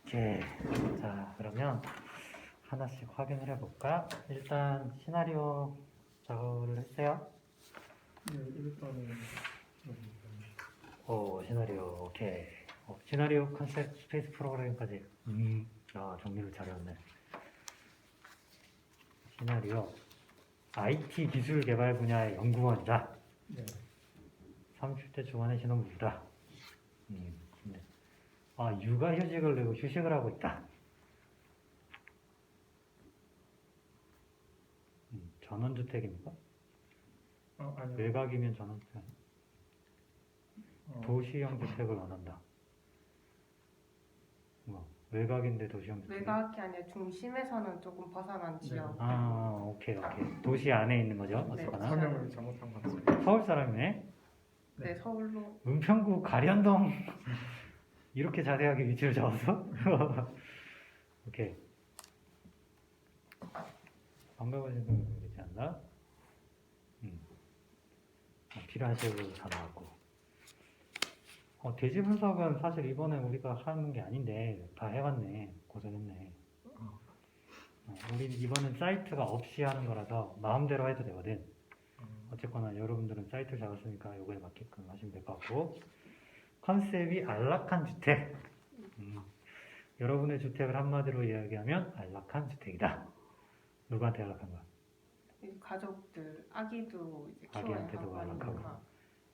오케이. 자, 그러면 하나씩 확인을 해볼까? 일단 시나리오 작업을 했어요? 네, 일단은 시나리오, 오케이. 시나리오 컨셉 스페이스 프로그램까지. 정리를 잘해왔네. 시나리오. IT 기술 개발 분야의 연구원이다. 네, 30대 중반의 신혼부부다. 네. 육아휴직을 내고 휴식을 하고 있다. 전원주택입니까? 아니요. 외곽이면 전원주택. 도시형 주택을 원한다. 외곽인데 도시형 주택. 외곽이 아니라 중심에서는 조금 벗어난 지역. 오케이. 도시 안에 있는 거죠? 네. 어쨌거나. 설명을 잘못한 것 같습니다. 서울 사람이네. 네, 서울로. 은평구 가련동. 이렇게 자세하게 위치를 잡았어? 오케이. 반가워지는 건 되지 않나? 필요한 식으로 다 나왔고. 대지 분석은 사실 이번에 우리가 하는 게 아닌데 다 해왔네. 고생했네. 우리 이번엔 사이트가 없이 하는 거라서 마음대로 해도 되거든. 어쨌거나 여러분들은 사이트를 잡았으니까 요거에 맞게끔 하시면 될 것 같고, 컨셉이 안락한 주택. 여러분의 주택을 한마디로 이야기하면 안락한 주택이다. 누구한테 안락한 거야? 가족들, 아기도 이제 키워야 아기한테도 하고 안락하고 하니까.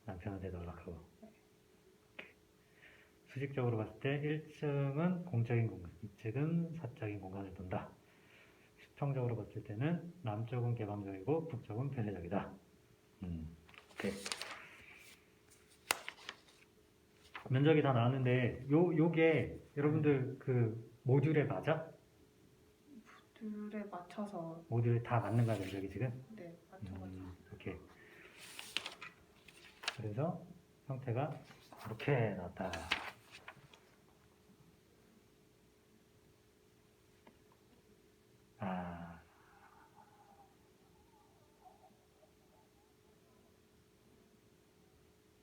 남편한테도 안락하고. 수직적으로 봤을 때 1층은 공적인 공간, 2층은 사적인 공간을 둔다. 수평적으로 봤을 때는 남쪽은 개방적이고 북쪽은 폐쇄적이다. 오케이. 면적이 다 나왔는데 요게 여러분들 그 모듈에 맞아? 모듈에 맞춰서. 모듈에 다 맞는 거야 면적이 지금? 네, 맞춰가지고. 오케이. 그래서 형태가 이렇게 나왔다.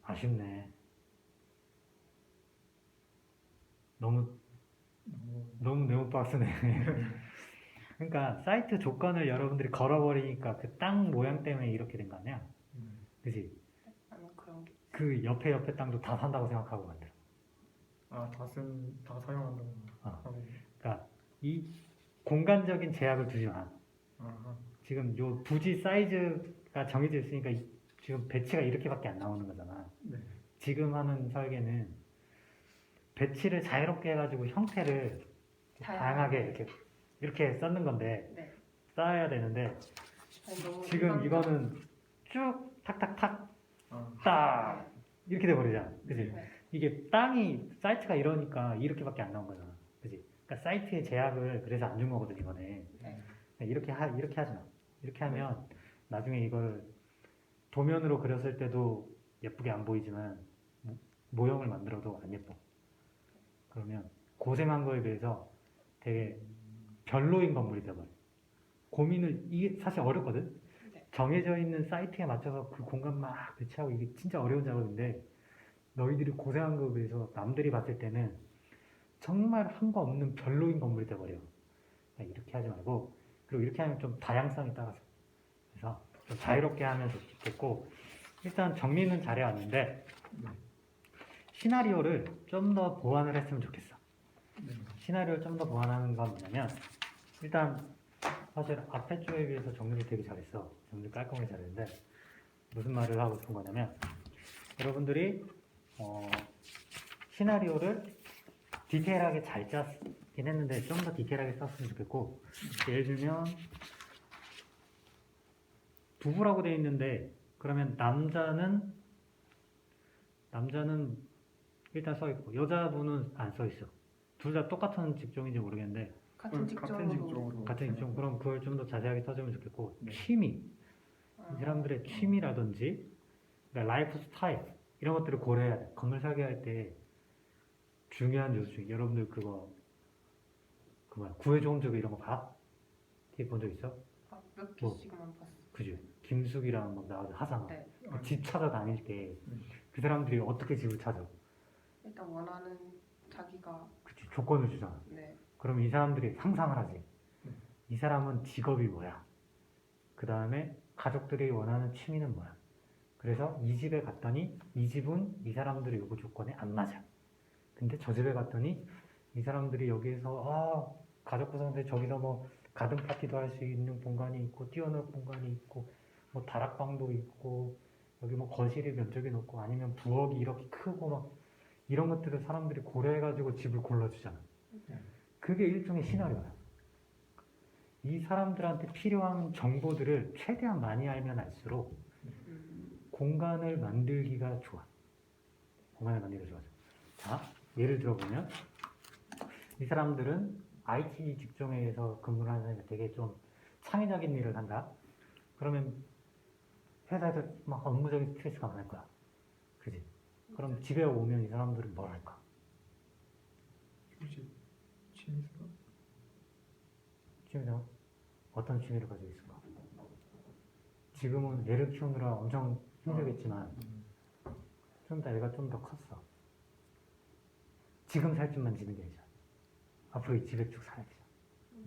아쉽네. 너무 네모 박스네. 그러니까 사이트 조건을 여러분들이 걸어버리니까 그 땅 모양 때문에 이렇게 된 거 아니야? 그지? 아니면 그런 게. 그 옆에 땅도 다 산다고 생각하고 만들어. 다 사용한다고. 그러니까 이 공간적인 제약을 두지 마. 지금 요 부지 사이즈가 정해져 있으니까 지금 배치가 이렇게밖에 안 나오는 거잖아. 네. 지금 하는 설계는 배치를 자유롭게 해가지고 형태를 다양하게 이렇게 쌓는 건데, 네. 쌓아야 되는데 아니, 너무 지금 일반적- 이거는 쭉 탁탁탁 아, 딱 이렇게 돼버리잖아. 그지? 네. 이게 땅이 사이트가 이러니까 이렇게밖에 안 나온 거잖아. 그지? 그러니까 사이트의 제약을 그래서 안 준 거거든 이번에. 네. 이렇게 하지 마. 이렇게 하면 나중에 이걸 도면으로 그렸을 때도 예쁘게 안 보이지만 모형을 만들어도 안 예뻐. 그러면 고생한 거에 비해서 되게 별로인 건물이 돼버려. 이게 사실 어렵거든? 네. 정해져 있는 사이트에 맞춰서 그 공간 막 배치하고 이게 진짜 어려운 작업인데, 너희들이 고생한 거에 비해서 남들이 봤을 때는 정말 한 거 없는 별로인 건물이 돼버려. 이렇게 하지 말고, 그리고 이렇게 하면 좀 다양성이 따라서. 그래서 좀 자유롭게 하면 좋겠고, 일단 정리는 잘해왔는데, 시나리오를 좀 더 보완을 했으면 좋겠어. 시나리오를 좀 더 보완하는 건 뭐냐면, 일단 사실 앞에 쪽에 비해서 정리를 되게 잘했어. 정리 깔끔하게 잘했는데, 무슨 말을 하고 싶은 거냐면, 여러분들이 시나리오를 디테일하게 잘 짰긴 했는데 좀 더 디테일하게 썼으면 좋겠고, 예를 들면 부부라고 되어 있는데, 그러면 남자는 일단 써 있고 여자분은 안 써 있어. 둘 다 똑같은 직종인지 모르겠는데 같은 직종으로. 같은 직종. 그럼 그걸 좀 더 자세하게 써주면 좋겠고, 네. 취미, 이 사람들의 취미라든지, 그러니까 라이프 스타일 이런 것들을 고려해야 돼. 건물 설계할 때 중요한 요소 중에, 여러분들 그거 구해좋은 적 이런 거 봐? TV 본 적 있어? 몇 개씩만 봤어. 그지? 김숙이랑 막 나와서 하잖아. 네. 그집 찾아다닐 때 그 사람들이 어떻게 집을 찾아? 일단 원하는 자기가. 그치, 조건을 주잖아. 네. 그럼 이 사람들이 상상을 하지. 이 사람은 직업이 뭐야? 그 다음에 가족들이 원하는 취미는 뭐야? 그래서 이 집에 갔더니 이 집은 이 사람들의 요구 조건에 안 맞아. 근데 저 집에 갔더니 이 사람들이 여기서 가족 구성원들 저기서 뭐 가든 파티도 할 수 있는 공간이 있고 뛰어놀 공간이 있고 뭐 다락방도 있고 여기 뭐 거실이 면적이 높고 아니면 부엌이 이렇게 크고 막 이런 것들을 사람들이 고려해가지고 집을 골라주잖아. 그게 일종의 시나리오야. 이 사람들한테 필요한 정보들을 최대한 많이 알면 알수록 공간을 만들기가 좋아. 공간을 만들기가 좋아져. 자, 예를 들어보면 이 사람들은 IT 직종에서 근무를 하는 사람이 되게 좀 창의적인 일을 한다. 그러면 회사에서 막 업무적인 스트레스가 많을 거야. 그지? 그럼 집에 오면 이 사람들은 뭘 할까? 휴식, 취미생활. 취미생활? 어떤 취미를 가지고 있을까? 지금은 애를 키우느라 엄청 힘들겠지만 좀 더 애가 좀 더 컸어. 지금 살 집만 지는 게 아니잖아. 앞으로 이 집에 쭉 살지.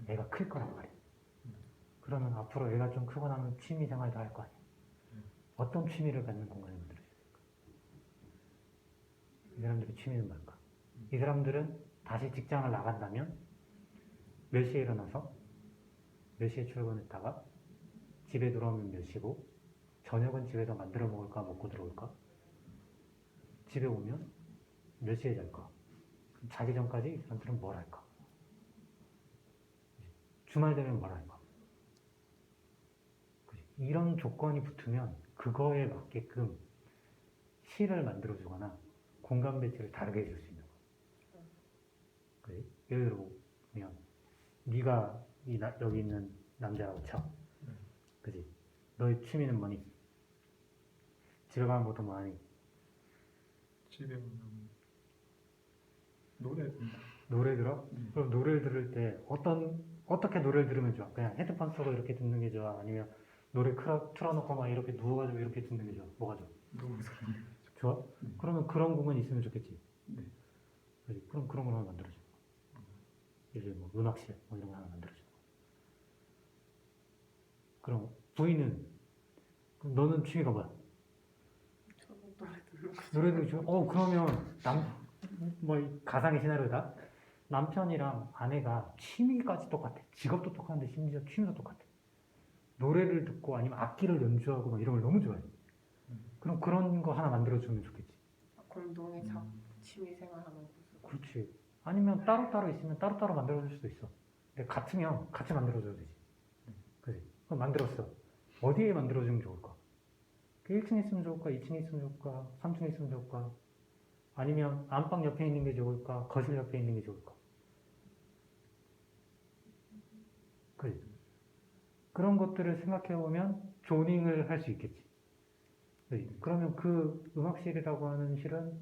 애가 클 거란 말이야. 그러면 앞으로 애가 좀 크고 나면 취미 생활도 할 거 아니야. 어떤 취미를 갖는 공간을 만들어줘야 될까? 이 사람들의 취미는 뭘까? 이 사람들은 다시 직장을 나간다면 몇 시에 일어나서 몇 시에 출근했다가 집에 들어오면 몇 시고 저녁은 집에서 만들어 먹을까 먹고 들어올까? 집에 오면 몇 시에 잘까? 자기 전까지 이 사람들은 뭘 할까? 주말 되면 뭘 할까? 이런 조건이 붙으면 그거에 맞게끔 실을 만들어주거나 공간 배치를 다르게 해줄 수 있는 거야. 그래? 예를 들어보면 네가 여기 있는 남자라고 쳐. 그지? 너의 취미는 뭐니? 집에 가면 보통 뭐하니? 집에 오면 노래 듣는다. 노래 들어? 그럼 노래를 들을 때 어떻게 노래를 들으면 좋아? 그냥 헤드폰 쓰고 이렇게 듣는 게 좋아? 아니면 노래 틀어놓고 막 이렇게 누워가지고 이렇게 듣는 게 좋아? 뭐가 좋아? 너무 사랑해. 좋아? 그러면 그런 공간이 있으면 좋겠지? 네. 그지? 그럼 그런 걸 하나 만들어줘. 예를 들어 뭐 음악실 뭐 이런 거 하나 만들어줘. 그럼 부인은 그럼 너는 취미가 뭐야? 저는 노래 듣는 거. 노래도 좋아? 그러면 뭐 가상의 시나리오다. 남편이랑 아내가 취미까지 똑같아. 직업도 똑같은데 심지어 취미도 똑같아. 노래를 듣고 아니면 악기를 연주하고 막 이런 걸 너무 좋아해. 그럼 그런 거 하나 만들어주면 좋겠지. 공동의 취미 생활하는 모습. 그렇지. 아니면 따로따로 있으면 따로따로 만들어줄 수도 있어. 근데 같으면 같이 만들어줘야 되지. 그지? 그럼 만들었어. 어디에 만들어주면 좋을까? 1층에 있으면 좋을까? 2층에 있으면 좋을까? 3층에 있으면 좋을까? 아니면 안방 옆에 있는 게 좋을까? 거실 옆에 있는 게 좋을까? 그지? 그런 것들을 생각해보면 조닝을 할 수 있겠지. 그지? 그러면 그 음악실이라고 하는 실은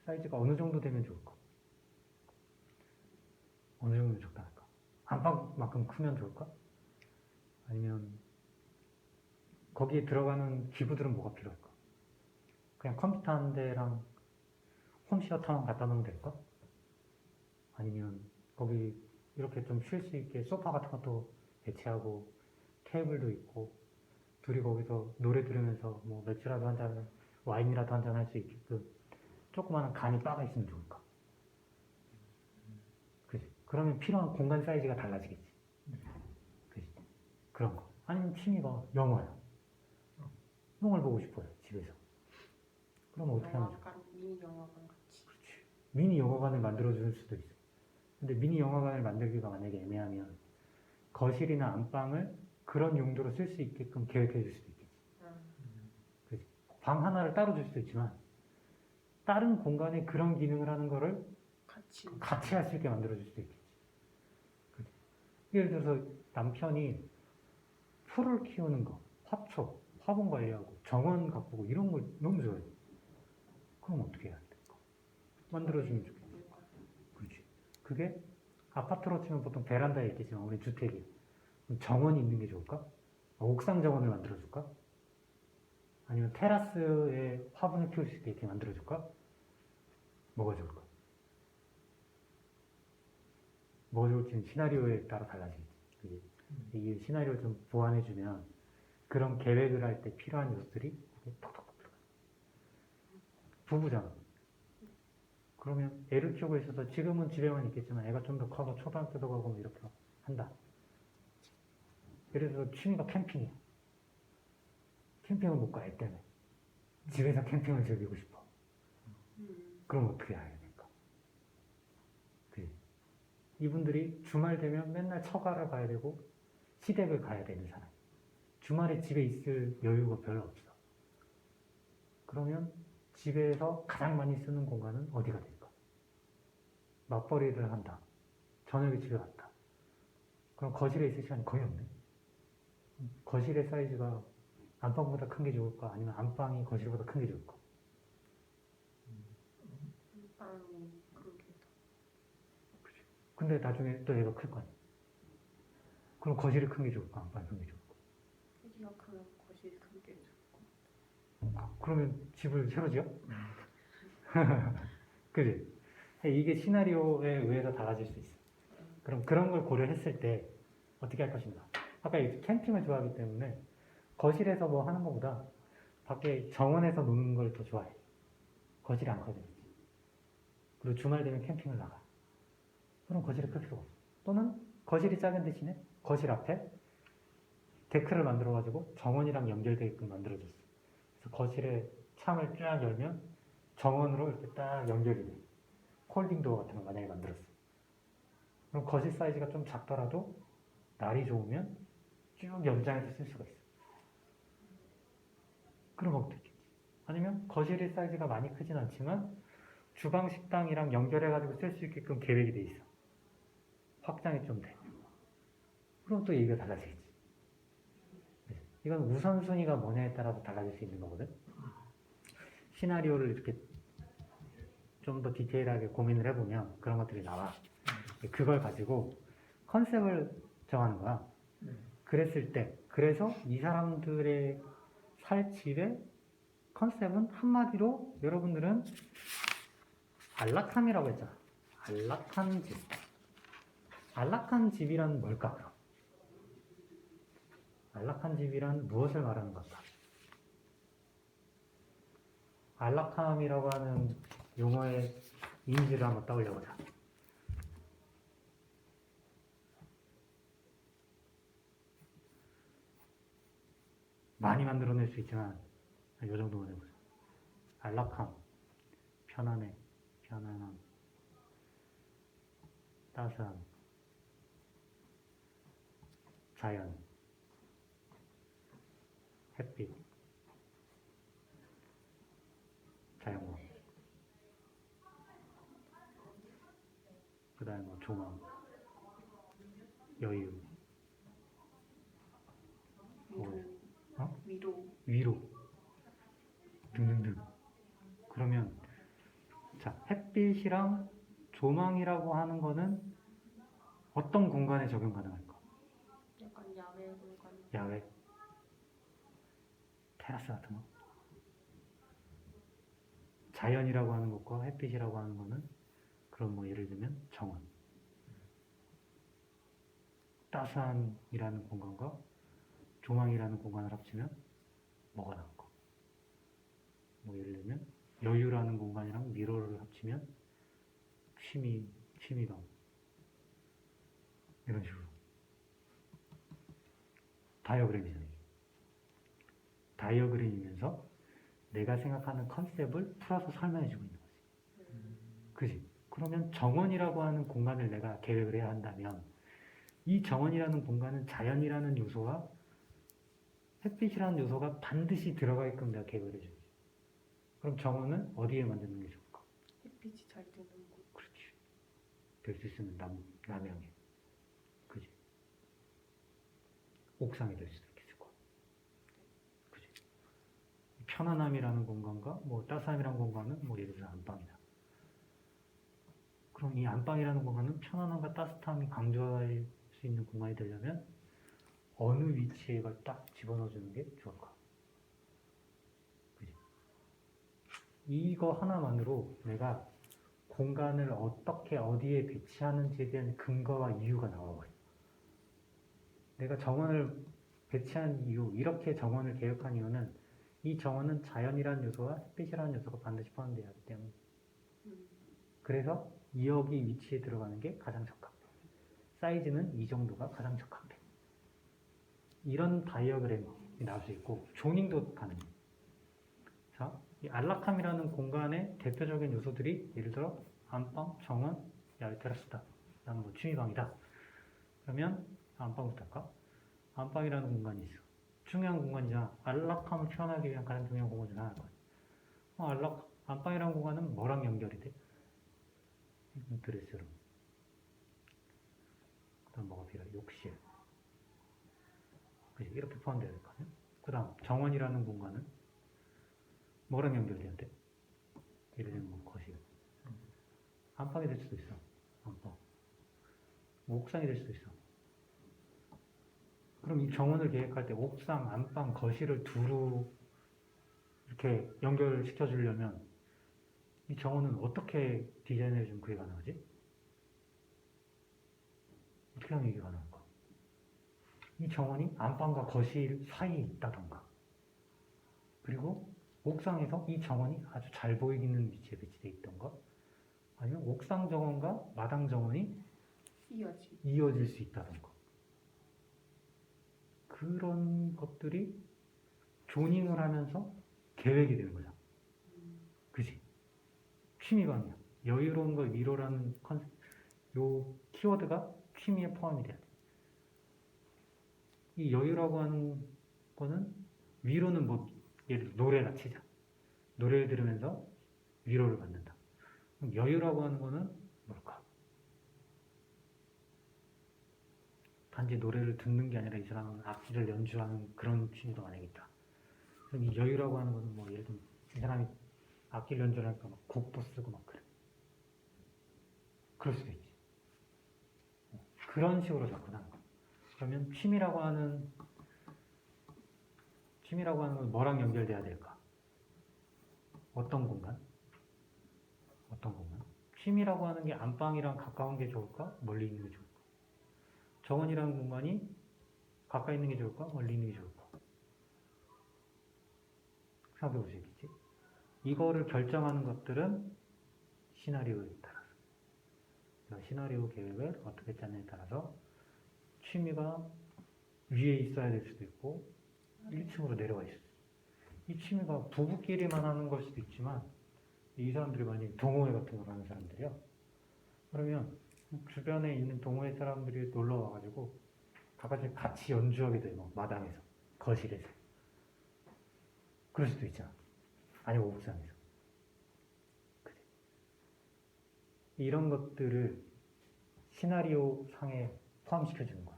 사이즈가 어느 정도 되면 좋을까? 어느 정도 적당할까? 안방만큼 크면 좋을까? 아니면 거기에 들어가는 기구들은 뭐가 필요할까? 그냥 컴퓨터 한 대랑 홈시어터만 갖다 놓으면 될까? 아니면 거기 이렇게 좀 쉴 수 있게 소파 같은 것도 배치하고 테이블도 있고 둘이 거기서 노래 들으면서 뭐 맥주라도 한잔 와인이라도 한잔 할 수 있게끔 조그마한 간이 빠가 있으면 좋을까? 그지? 그러면 필요한 공간 사이즈가 달라지겠지. 그지? 그런 거. 아니면 취미가 영화야. 영화를 보고 싶어요, 집에서. 그럼 어떻게 하면 좋을까? 영화관, 미니 영화관 같이. 그렇지. 미니 영화관을 만들어줄 수도 있어. 근데 미니 영화관을 만들기가 만약에 애매하면 거실이나 안방을 그런 용도로 쓸 수 있게끔 계획해 줄 수도 있겠지. 그치? 방 하나를 따로 줄 수도 있지만 다른 공간에 그런 기능을 하는 거를 같이 할 수 있게 만들어 줄 수도 있겠지. 그치? 예를 들어서 남편이 풀을 키우는 거, 화초, 화분 관리하고 정원 가꾸고 이런 걸 너무 좋아해. 그럼 어떻게 해야 될까? 만들어주면 좋겠지. 그렇지. 그게 아파트로 치면 보통 베란다에 있겠지만 우리 주택이 정원이 있는 게 좋을까? 옥상 정원을 만들어줄까? 아니면 테라스에 화분을 키울 수 있게 이렇게 만들어줄까? 뭐가 좋을까? 뭐 좋을지는 시나리오에 따라 달라지겠지. 그지? 이 시나리오를 좀 보완해주면 그런 계획을 할 때 필요한 요소들이 톡톡톡 들어가. 부부잖아. 그러면 애를 키우고 있어서 지금은 집에만 있겠지만 애가 좀 더 커서 초등학교도 가고 뭐 이렇게 한다. 예를 들어 취미가 캠핑이야. 캠핑을 못 가, 애 때문에. 집에서 캠핑을 즐기고 싶어. 그럼 어떻게 해야 됩니까? 그지? 이분들이 주말 되면 맨날 처가를 가야 되고 시댁을 가야 되는 사람. 주말에 집에 있을 여유가 별로 없어. 그러면 집에서 가장 많이 쓰는 공간은 어디가 될까? 맞벌이를 한다. 저녁에 집에 갔다. 그럼 거실에 있을 시간이 거의 없네. 거실의 사이즈가 안방보다 큰 게 좋을까? 아니면 안방이 거실보다 큰 게 좋을까? 그러게. 근데 나중에 또 애가 클 거 아니야. 그럼 거실이 큰 게 좋을까? 안방이 큰 게 좋을까? 애기가 크면 거실이 큰게 좋고. 그러면 집을 새로 지어? 그지? 이게 시나리오에 의해서 달라질 수 있어. 그럼 그런 걸 고려했을 때 어떻게 할 것인가? 아까 캠핑을 좋아하기 때문에 거실에서 뭐 하는 것보다 밖에 정원에서 노는 걸 더 좋아해. 거실이 안 커져. 그리고 주말 되면 캠핑을 나가. 그럼 거실이 클 필요가 없어. 또는 거실이 작은 대신에 거실 앞에 데크를 만들어가지고 정원이랑 연결되게끔 만들어줬어. 그래서 거실에 창을 쫙 열면 정원으로 이렇게 딱 연결이 돼. 홀딩 도어 같은 걸 만약에 만들었어. 그럼 거실 사이즈가 좀 작더라도 날이 좋으면 쭉 연장해서 쓸 수가 있어. 그런 방법도 있겠지. 아니면 거실의 사이즈가 많이 크진 않지만 주방 식당이랑 연결해가지고 쓸 수 있게끔 계획이 돼 있어. 확장이 좀 돼. 그럼 또 얘기가 달라지겠지. 이건 우선순위가 뭐냐에 따라서 달라질 수 있는 거거든. 시나리오를 이렇게 좀 더 디테일하게 고민을 해보면 그런 것들이 나와. 그걸 가지고 컨셉을 정하는 거야. 그랬을 때, 그래서 이 사람들의 살 집의 컨셉은 한마디로 여러분들은 안락함이라고 했잖아. 안락한 집. 안락한 집이란 뭘까, 그럼? 안락한 집이란 무엇을 말하는 걸까? 안락함이라고 하는 용어의 이미지를 한번 떠올려보자. 많이 만들어낼 수 있지만 이 정도만 해보자. 안락함, 편안해, 편안함, 따스함, 자연, 햇빛, 자연광, 그 다음에 뭐 조망, 여유, 위로 등등등. 그러면 자, 햇빛이랑 조망이라고 하는 거는 어떤 공간에 적용 가능할까? 약간 야외 공간. 야외, 테라스 같은 거. 자연이라고 하는 것과 햇빛이라고 하는 거는 그럼 뭐 예를 들면 정원. 따스함이라는 공간과 조망이라는 공간을 합치면 뭐가 나올까? 뭐 예를 들면 여유라는 공간이랑 미로를 합치면 취미감 이런 식으로 다이어그램이잖아요. 다이어그램이면서 내가 생각하는 컨셉을 풀어서 설명해주고 있는 거지. 그지? 그러면 정원이라고 하는 공간을 내가 계획을 해야 한다면 이 정원이라는 공간은 자연이라는 요소와 햇빛이라는 요소가 반드시 들어가게끔 내가 계획을 해줘야지. 그럼 정원은 어디에 만드는 게 좋을까? 햇빛이 잘 드는 곳. 그렇지. 될 수 있으면 남향에. 그지? 옥상에 될 수도 있겠을 거야. 그지? 편안함이라는 공간과 뭐 따스함이라는 공간은 뭐 예를 들어 안방이다. 그럼 이 안방이라는 공간은 편안함과 따뜻함이 강조할 수 있는 공간이 되려면 어느 위치에 이걸 딱 집어넣어주는 게 좋을까? 그지? 이거 하나만으로 내가 공간을 어떻게 어디에 배치하는지에 대한 근거와 이유가 나와버려요. 내가 정원을 배치한 이유, 이렇게 정원을 계획한 이유는 이 정원은 자연이라는 요소와 햇빛이라는 요소가 반드시 포함되어야 하기 때문에. 그래서 2억이 위치에 들어가는 게 가장 적합해. 사이즈는 이 정도가 가장 적합해. 이런 다이어그램이 나올 수 있고 조닝도 가능해. 자, 이 안락함이라는 공간의 대표적인 요소들이 예를 들어 안방, 정원, 야외 테라스다. 그다음 뭐 취미방이다. 그러면 안방부터 할까? 안방이라는 공간이 있어. 중요한 공간이잖아. 안락함을 표현하기 위한 가장 중요한 공간 중 하나일 거야. 안방이라는 공간은 뭐랑 연결이 돼? 드레스룸. 그 다음 뭐가 필요해? 욕실. 그치? 이렇게 포함되어야 될 거 아니야? 그 다음 정원이라는 공간은 뭐랑 연결돼야 돼? 예를 들면 뭐 거실. 안방이 될 수도 있어. 안방. 뭐 옥상이 될 수도 있어. 그럼 이 정원을 계획할 때 옥상, 안방, 거실을 두루 이렇게 연결시켜 주려면 이 정원은 어떻게 디자인해 주면 그게 가능하지? 어떻게 하면 이게 가능할까? 이 정원이 안방과 거실 사이에 있다던가, 그리고 옥상에서 이 정원이 아주 잘 보이는 위치에 배치되어 있던가, 아니면 옥상 정원과 마당 정원이 이어질 수 있다던가, 그런 것들이 조닝을 하면서 계획이 되는 거죠. 그지? 취미방이야. 여유로운 걸 위로라는 컨셉, 요 키워드가 취미에 포함이 돼야 돼. 이 여유라고 하는 거는 위로는 뭐 예를 들어 노래나 치자. 노래를 들으면서 위로를 받는다. 그럼 여유라고 하는 거는 뭘까? 단지 노래를 듣는 게 아니라 이 사람은 악기를 연주하는 그런 취미도 만약에 있다. 그럼 이 여유라고 하는 거는 뭐 예를 들면 이 사람이 악기를 연주하니까 막 곡도 쓰고 막 그래. 그럴 수도 있지. 그런 식으로 접근하는 거야. 그러면 취미라고 하는 건 뭐랑 연결돼야 될까? 어떤 공간? 어떤 공간? 취미라고 하는 게 안방이랑 가까운 게 좋을까? 멀리 있는 게 좋을까? 정원이라는 공간이 가까이 있는 게 좋을까? 멀리 있는 게 좋을까? 생각해 볼 수 있겠지? 이거를 결정하는 것들은 시나리오에 따라서, 시나리오 계획을 어떻게 짜느냐에 따라서 취미가 위에 있어야 될 수도 있고 1층으로 내려와 있을 수도 있고, 이 취미가 부부끼리만 하는 걸 수도 있지만 이 사람들이 만약에 동호회 같은 걸 하는 사람들이야. 그러면 주변에 있는 동호회 사람들이 놀러 와가지고 같이 연주하게 돼. 막 마당에서, 거실에서. 그럴 수도 있잖아. 아니면 옥상에서. 그치? 이런 것들을 시나리오 상에 포함시켜주는 거야.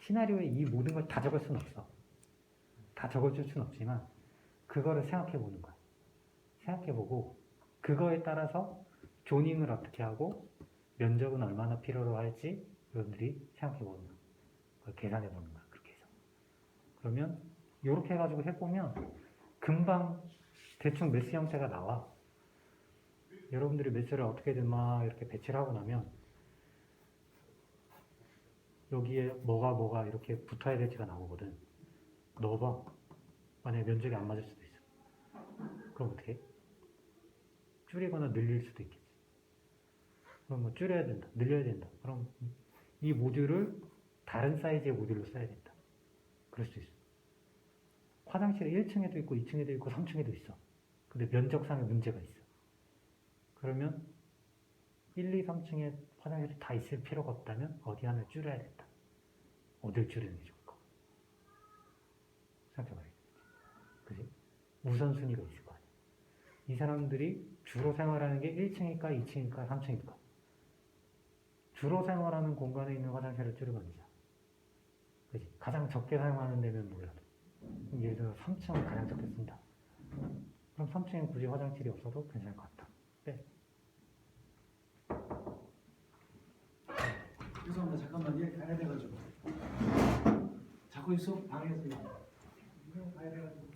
시나리오에 이 모든 걸 다 적을 수는 없어. 다 적어줄 수는 없지만 그거를 생각해보는 거야. 생각해보고 그거에 따라서 조닝을 어떻게 하고 면적은 얼마나 필요로 할지 여러분들이 생각해보는 거야. 그걸 계산해보는 거야. 그렇게 해서. 그러면 이렇게 해가지고 해보면 금방 대충 메스 형태가 나와. 여러분들이 메스를 어떻게든 막 이렇게 배치를 하고 나면 여기에 뭐가 이렇게 붙어야 될지가 나오거든. 넣어봐. 만약에 면적이 안 맞을 수도 있어. 그럼 어떻게 해? 줄이거나 늘릴 수도 있겠지. 그럼 뭐 줄여야 된다, 늘려야 된다. 그럼 이 모듈을 다른 사이즈의 모듈로 써야 된다. 그럴 수 있어. 화장실이 1층에도 있고 2층에도 있고 3층에도 있어. 근데 면적상의 문제가 있어. 그러면 1, 2, 3층에 화장실이 다 있을 필요가 없다면 어디 하나를 줄여야 된다. 어딜 줄이는 게 좋을까? 생각해봐야겠지. 그지? 우선순위가 있을 거 아니야. 이 사람들이 주로 생활하는 게 1층일까, 2층일까, 3층일까? 주로 생활하는 공간에 있는 화장실을 줄여버리자. 그지? 가장 적게 사용하는 데면 몰라도. 예를 들어 3층을 가장 적게 쓴다. 그럼 3층엔 굳이 화장실이 없어도 괜찮을 것 같다. 빼. 죄송합니다. 잠깐만 얘 가야 돼가지고. 자고 있어? 방에서. 이거 가야 돼가지고.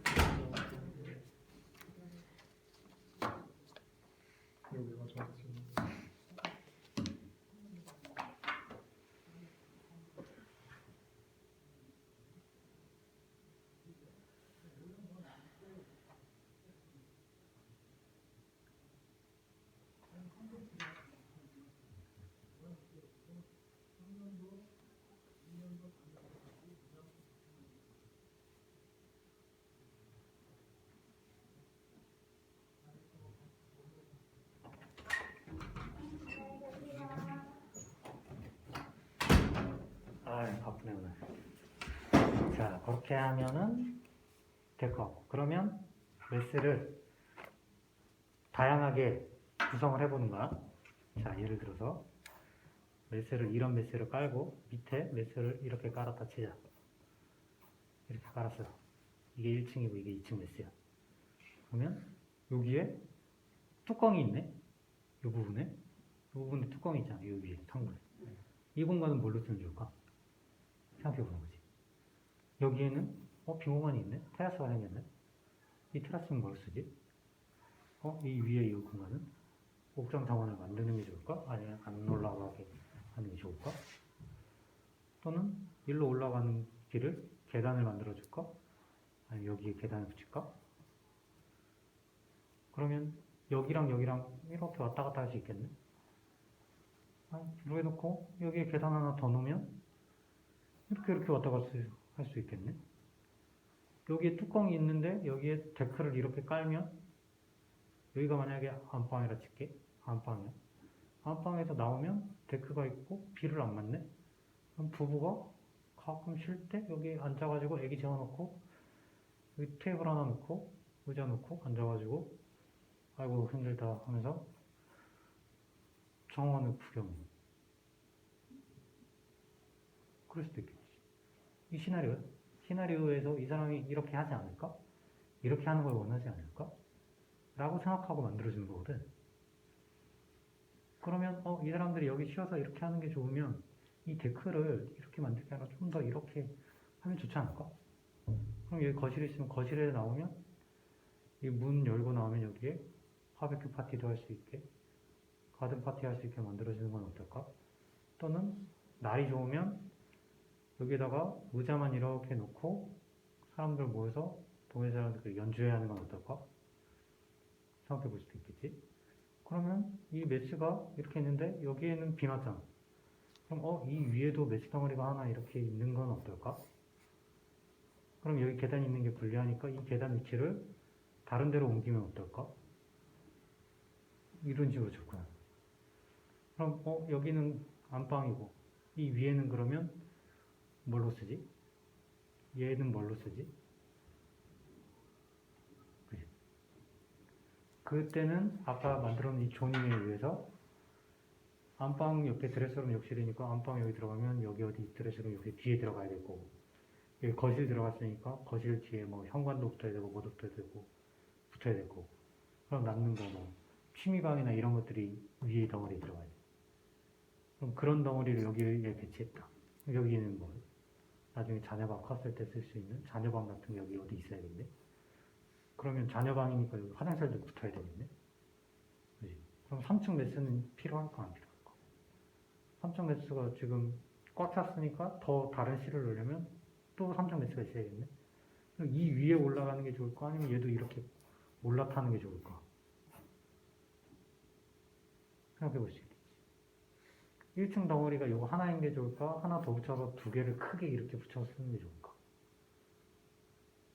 여기가 저지. 바쁘네 오늘. 자, 그렇게 하면은 될 것 같고. 그러면 메스를 다양하게 구성을 해보는 거야. 자, 예를 들어서 메스를 이런 메스를 깔고 밑에 메스를 이렇게 깔았다 치자. 이렇게 깔았어요. 이게 1층이고 이게 2층 메스야. 그러면 여기에 뚜껑이 있네. 이 부분에 뚜껑이 있잖아. 이 위에 창문에. 이 공간은 뭘로 쓰면 좋을까? 생각해보는 거지. 여기에는 빈 공간이 있네. 테라스가 생겼네. 이 테라스는 뭘 쓰지? 이 위에 이 공간은 옥상 정원을 만드는 게 좋을까? 아니면 안 올라가게 하는 게 좋을까? 또는 일로 올라가는 길을 계단을 만들어 줄까? 아니면 여기에 계단을 붙일까? 그러면 여기랑 여기랑 이렇게 왔다 갔다 할 수 있겠네? 이렇게 놓고 여기에 계단 하나 더 놓으면 이렇게 왔다 갔다 할 수 있겠네? 여기에 뚜껑이 있는데 여기에 데크를 이렇게 깔면 여기가 만약에 안방이라 칠게. 안방이야. 안방에서 나오면 데크가 있고 비를 안 맞네? 그럼 부부가 가끔 쉴 때 여기 앉아가지고 애기 재워놓고 여기 테이블 하나 놓고 의자 놓고 앉아가지고 아이고 힘들다 하면서 정원을 구경해. 그럴 수도 있겠지. 이 시나리오에서 이 사람이 이렇게 하지 않을까? 이렇게 하는 걸 원하지 않을까? 라고 생각하고 만들어주는 거거든. 그러면 이 사람들이 여기 쉬어서 이렇게 하는 게 좋으면 이 데크를 이렇게 만들게 아니라 좀 더 이렇게 하면 좋지 않을까? 그럼 여기 거실이 있으면 거실에 나오면 이 문 열고 나오면 여기에 바베큐 파티도 할 수 있게 가든 파티 할 수 있게 만들어주는 건 어떨까? 또는 날이 좋으면 여기에다가 의자만 이렇게 놓고 사람들 모여서 동네 사람들 연주회 하는 건 어떨까? 생각해 볼 수도 있겠지? 그러면 이 메스가 이렇게 있는데 여기에는 비 맞잖아. 그럼 이 위에도 메스 덩어리가 하나 이렇게 있는 건 어떨까? 그럼 여기 계단이 있는 게 불리하니까 이 계단 위치를 다른 데로 옮기면 어떨까? 이런 식으로 접근하는 거야. 그럼 여기는 안방이고 이 위에는 그러면 뭘로 쓰지? 얘는 뭘로 쓰지? 그치? 그때는 아까 만들어 놓은 이 조닝에 의해서 안방 옆에 드레스룸 욕실이니까 안방 여기 들어가면 여기 어디 드레스룸 여기 뒤에 들어가야 되고 여기 거실 들어갔으니까 거실 뒤에 뭐 현관도 붙어야 되고 뭐도 붙어야 되고 그럼 남는 거 뭐 취미방이나 이런 것들이 위에 덩어리에 들어가야 돼. 그럼 그런 덩어리를 여기에 배치했다. 여기는 뭐 나중에 자녀가 컸을 때 쓸 수 있는 자녀방 같은 게 여기 어디 있어야겠네. 그러면 자녀방이니까 여기 화장실도 붙어야 되겠네. 그치? 그럼 3층 메스는 필요할까 안 필요할까? 3층 메스가 지금 꽉 찼으니까 더 다른 실을 넣으려면 또 3층 메스가 있어야겠네. 그럼 이 위에 올라가는 게 좋을까? 아니면 얘도 이렇게 올라타는 게 좋을까? 생각해 볼 수 있겠지. 1층 덩어리가 이거 하나인 게 좋을까? 하나 더 붙여서 두 개를 크게 이렇게 붙여서 쓰는 게 좋을까?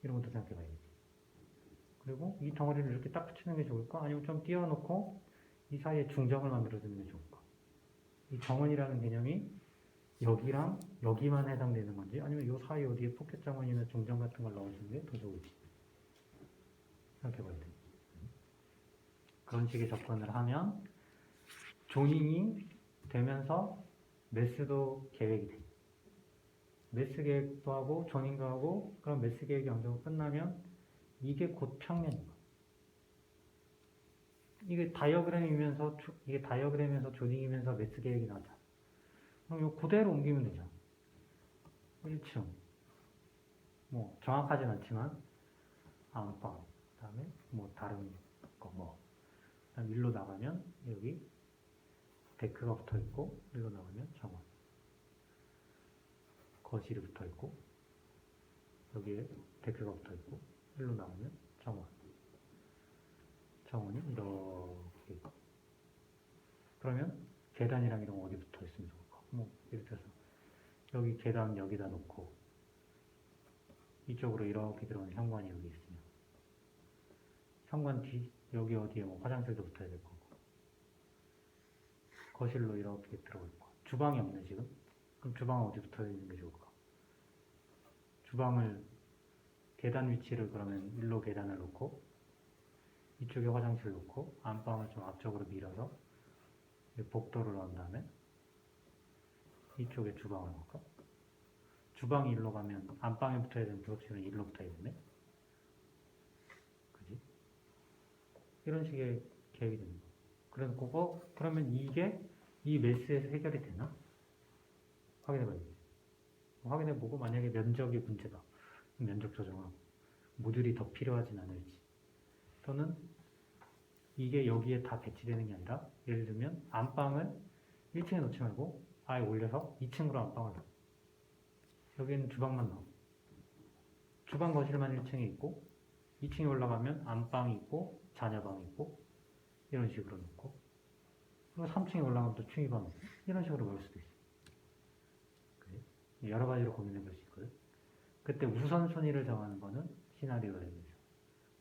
이런 것도 생각해 봐야겠지. 그리고 이 덩어리를 이렇게 딱 붙이는 게 좋을까? 아니면 좀 띄워놓고 이 사이에 중정을 만들어주는 게 좋을까? 이 정원이라는 개념이 여기랑 여기만 해당되는 건지 아니면 이 사이 어디에 포켓 정원이나 중정 같은 걸 넣어주는 게 더 좋을지 생각해 봐야 돼. 그런 식의 접근을 하면 조닝이 되면서 메스도 계획이 돼. 메스 계획도 하고 조닝도 하고 그럼 메스 계획이 어느 정도 끝나면 이게 곧 평면인 거야. 이게 다이어그램이면서 조닝이면서 메스 계획이 나오잖아. 그럼 이거 그대로 옮기면 되잖아. 1층. 뭐 정확하진 않지만 안방. 그다음에 뭐 다른 거 뭐. 그다음 일로 나가면 여기 데크가 붙어 있고 일로 나가면 정원. 거실이 붙어 있고 여기에 데크가 붙어 있고 일로 나가면 정원. 정원이 이렇게 있고. 그러면 계단이랑 이런 거 어디 붙어 있으면 좋을까? 뭐 예를 들어서 여기 계단 여기다 놓고 이쪽으로 이렇게 들어오는 현관이 여기 있으면 현관 뒤 여기 어디에 뭐 화장실도 붙어야 될 거고 거실로 이렇게 들어올 거. 주방이 없네 지금. 그럼 주방은 어디 붙어 있는 게 좋을까? 주방을 계단 위치를 그러면 일로 계단을 놓고 이쪽에 화장실 놓고 안방을 좀 앞쪽으로 밀어서 복도를 넣은 다음에 이쪽에 주방을 놓을까? 주방이 일로 가면 안방에 붙어야 되는 부속실은 일로 붙어야겠네. 그지? 이런 식의 계획이 되는 거. 그래서 그러면 이게 이 메스에서 해결이 되나? 확인해봐야지. 확인해보고 만약에 면적이 문제다. 면적 조정하고 모듈이 더 필요하진 않을지 또는 이게 여기에 다 배치되는 게 아니라 예를 들면 안방을 1층에 놓지 말고 아예 올려서 2층으로 안방을 넣어. 여기는 주방만 넣어. 주방 거실만 1층에 있고 2층에 올라가면 안방이 있고 자녀방이 있고 이런 식으로 놓고 그리고 3층에 올라가면 또 충의방 이런 식으로 넣을 수도 있어. 그래? 여러 가지로 고민해 볼 수 있거든. 그때 우선순위를 정하는 거는 시나리오에 의해서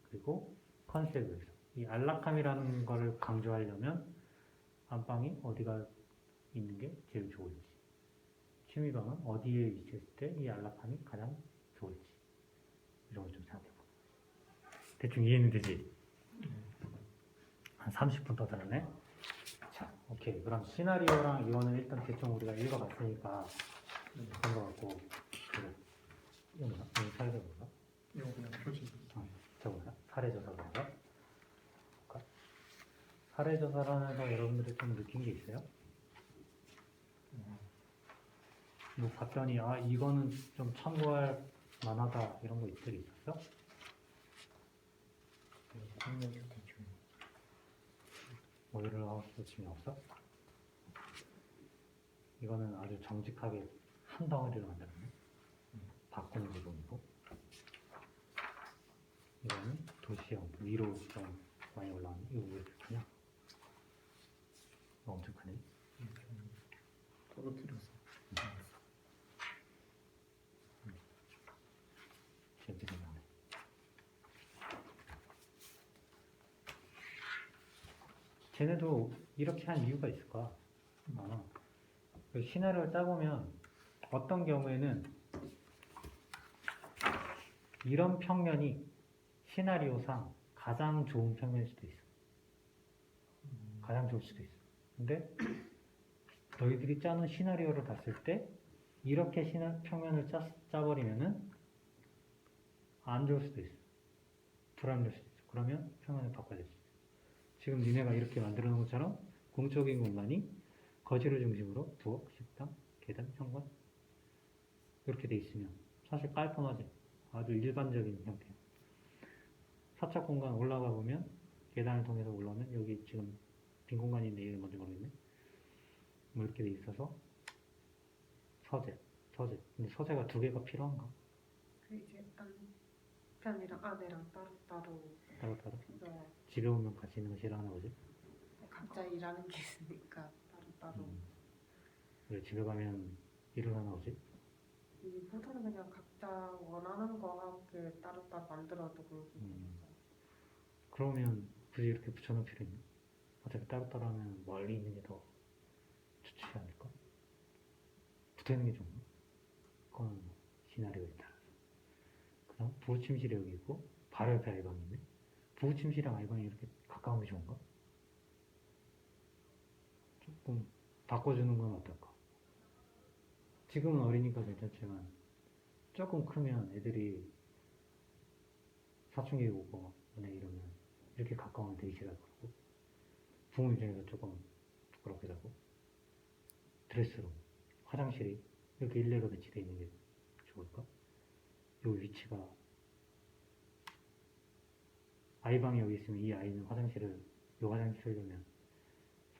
그리고 컨셉에 의해서 이 안락함이라는 거를 강조하려면 안방이 어디가 있는 게 제일 좋을지 취미방은 어디에 위치했을 때 이 안락함이 가장 좋을지 이런 걸 좀 생각해봐. 대충 이해는 되지? 한 30분 더 들었네? 자, 오케이. 그럼 시나리오랑 이거는 일단 대충 우리가 읽어봤으니까 그런 거 같고 그래. 이거 뭐야? 이거 사례조사인가? 이거 그냥 표지. 저거 뭐야? 사례조사인가? 사례조사를 하면서 여러분들이 좀 느낀 게 있어요? 뭐 답변이 이거는 좀 참고할 만하다 이런 거 있들이 있었어? 오해를 하우스 재미없어? 이거는 아주 정직하게 한 덩어리로 만들었네. 바꾸는 부분이고 이거는 도시형 위로 좀 많이 올라가는 이거 왜 이렇게 크냐? 이거 엄청 크네. 떨어뜨렸어. 재밌게 생겼네. 쟤네도 이렇게 한 이유가 있을 거야. 그 시나리오를 짜보면 어떤 경우에는 이런 평면이 시나리오상 가장 좋은 평면일 수도 있어. 가장 좋을 수도 있어. 근데 너희들이 짜는 시나리오를 봤을 때 이렇게 평면을 짜버리면은 안 좋을 수도 있어. 불합리할 수도 있어. 그러면 평면을 바꿔야 될 수 있어. 지금 니네가 이렇게 만들어 놓은 것처럼 공적인 공간이 거실을 중심으로 부엌, 식당, 계단, 현관 이렇게 돼 있으면 사실 깔끔하지. 아주 일반적인 형태야. 사적 공간 올라가 보면 계단을 통해서 올라오면 여기 지금 빈 공간이 있는데 이게 뭔지 모르겠네. 뭐 이렇게 돼 있어서 서재. 근데 서재가 두 개가 필요한가? 그 이제 남편이랑 아내랑 따로따로 따로따로. 네, 집에 오면 같이 있는 거 싫어하나 보지? 각자 일하는 게 있으니까 따로따로 왜 집에 가면 일을 하나 보지? 보통은 그냥 각자 원하는 거와 함께 따로따로 만들어두고 그러면 굳이 이렇게 붙여놓을 필요 있나? 어차피 따로따로 하면 멀리 있는 게 더 좋지 않을까? 붙어있는 게 좋나? 그건 시나리오에 따라서. 그 다음 부부침실이 여기 있고 바로 옆에 알방이 있네? 부부침실이랑 알방이 이렇게 가까운 게 좋은가? 조금 바꿔주는 건 어떨까? 지금은 어리니까 괜찮지만 조금 크면 애들이 사춘기 오고 만약 이러면 이렇게 가까우면 되게 싫어할 거고 부모 입장에서 조금 부끄럽기도 하고 드레스룸, 화장실이 이렇게 일례로 배치되어 있는 게 좋을까? 요 위치가 아이방이 여기 있으면 이 아이는 요 화장실 쓰려면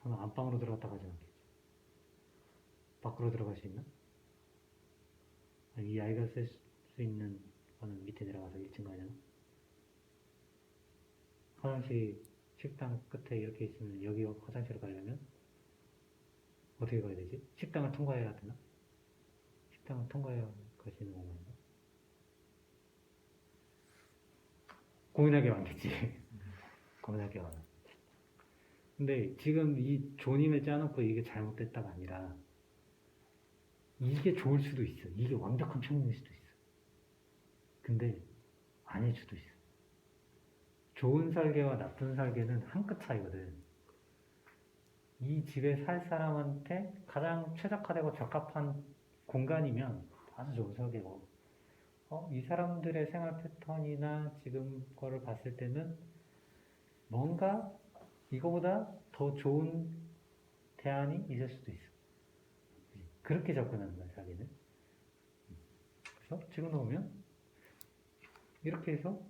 저는 안방으로 들어갔다 가진 않겠지. 밖으로 들어갈 수 있나? 아니, 이 아이가 쓸 수 있는 거는 밑에 내려가서 1층 가야 되나? 화장실이 식당 끝에 이렇게 있으면 여기 화장실을 가려면 어떻게 가야 되지? 식당을 통과해야 되나? 식당을 통과해야 갈 수 있는 공간인가? 고민하게 많겠지. 고민하게 많아. 근데 지금 이 조님을 짜놓고 이게 잘못됐다가 아니라 이게 좋을 수도 있어. 이게 완벽한 평면일 수도 있어. 근데 아닐 수도 있어. 좋은 설계와 나쁜 설계는 한 끗 차이거든. 이 집에 살 사람한테 가장 최적화되고 적합한 공간이면 아주 좋은 설계고, 이 사람들의 생활 패턴이나 지금 거를 봤을 때는 뭔가 이거보다 더 좋은 대안이 있을 수도 있어. 그렇게 접근하는 거야, 자기는. 그래서 지금 놓으면 이렇게 해서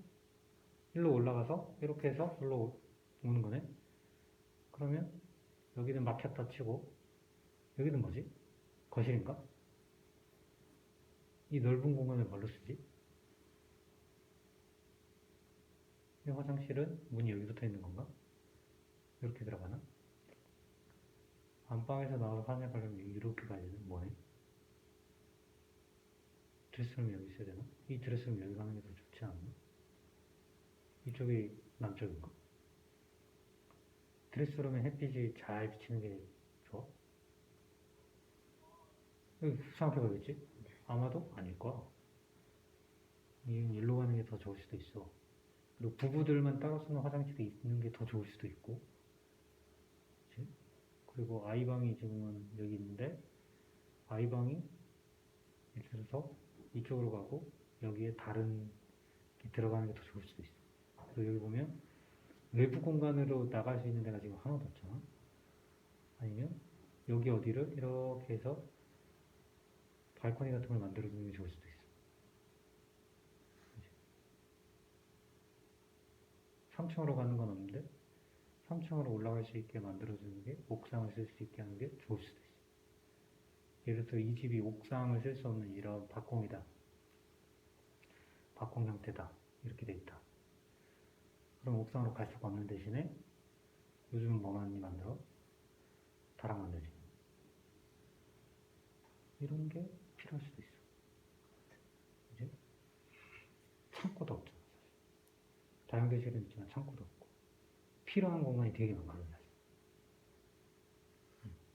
일로 올라가서 이렇게 해서 일로 오는 거네. 그러면 여기는 막혔다 치고 여기는 뭐지? 거실인가? 이 넓은 공간을 뭘로 쓰지? 이 화장실은 문이 여기 붙어 있는 건가? 이렇게 들어가나? 안방에서 나와서 화장실 가려면 이렇게 가야 되나? 뭐네? 드레스룸이 여기 있어야 되나? 이 드레스룸 여기 가는 게 더 좋지 않나? 이쪽이 남쪽인가? 드레스룸에 햇빛이 잘 비치는 게 좋아? 생각해봐야겠지? 아마도 아닐 거야. 이건 일로 가는 게 더 좋을 수도 있어. 그리고 부부들만 따로 쓰는 화장실이 있는 게 더 좋을 수도 있고. 그치? 그리고 아이방이 지금은 여기 있는데, 아이방이 이렇게 해서 이쪽으로 가고, 여기에 다른 게 들어가는 게 더 좋을 수도 있어. 그리고 여기 보면, 외부 공간으로 나갈 수 있는 데가 지금 하나도 없잖아. 아니면, 여기 어디를 이렇게 해서 발코니 같은 걸 만들어주는 게 좋을 수도 있어. 3층으로 가는 건 없는데 3층으로 올라갈 수 있게 만들어주는 게 옥상을 쓸 수 있게 하는 게 좋을 수도 있어. 예를 들어 이 집이 옥상을 쓸 수 없는 이런 박공이다. 박공 형태다. 이렇게 돼 있다. 그럼 옥상으로 갈 수가 없는 대신에 요즘은 뭐 많이 만들어? 다락 만들지. 이런 게 필요할 수도 있어. 이제 창고도 없잖아. 다용도실은 있지만 창고도 없고 필요한 공간이 되게 많거든 사실.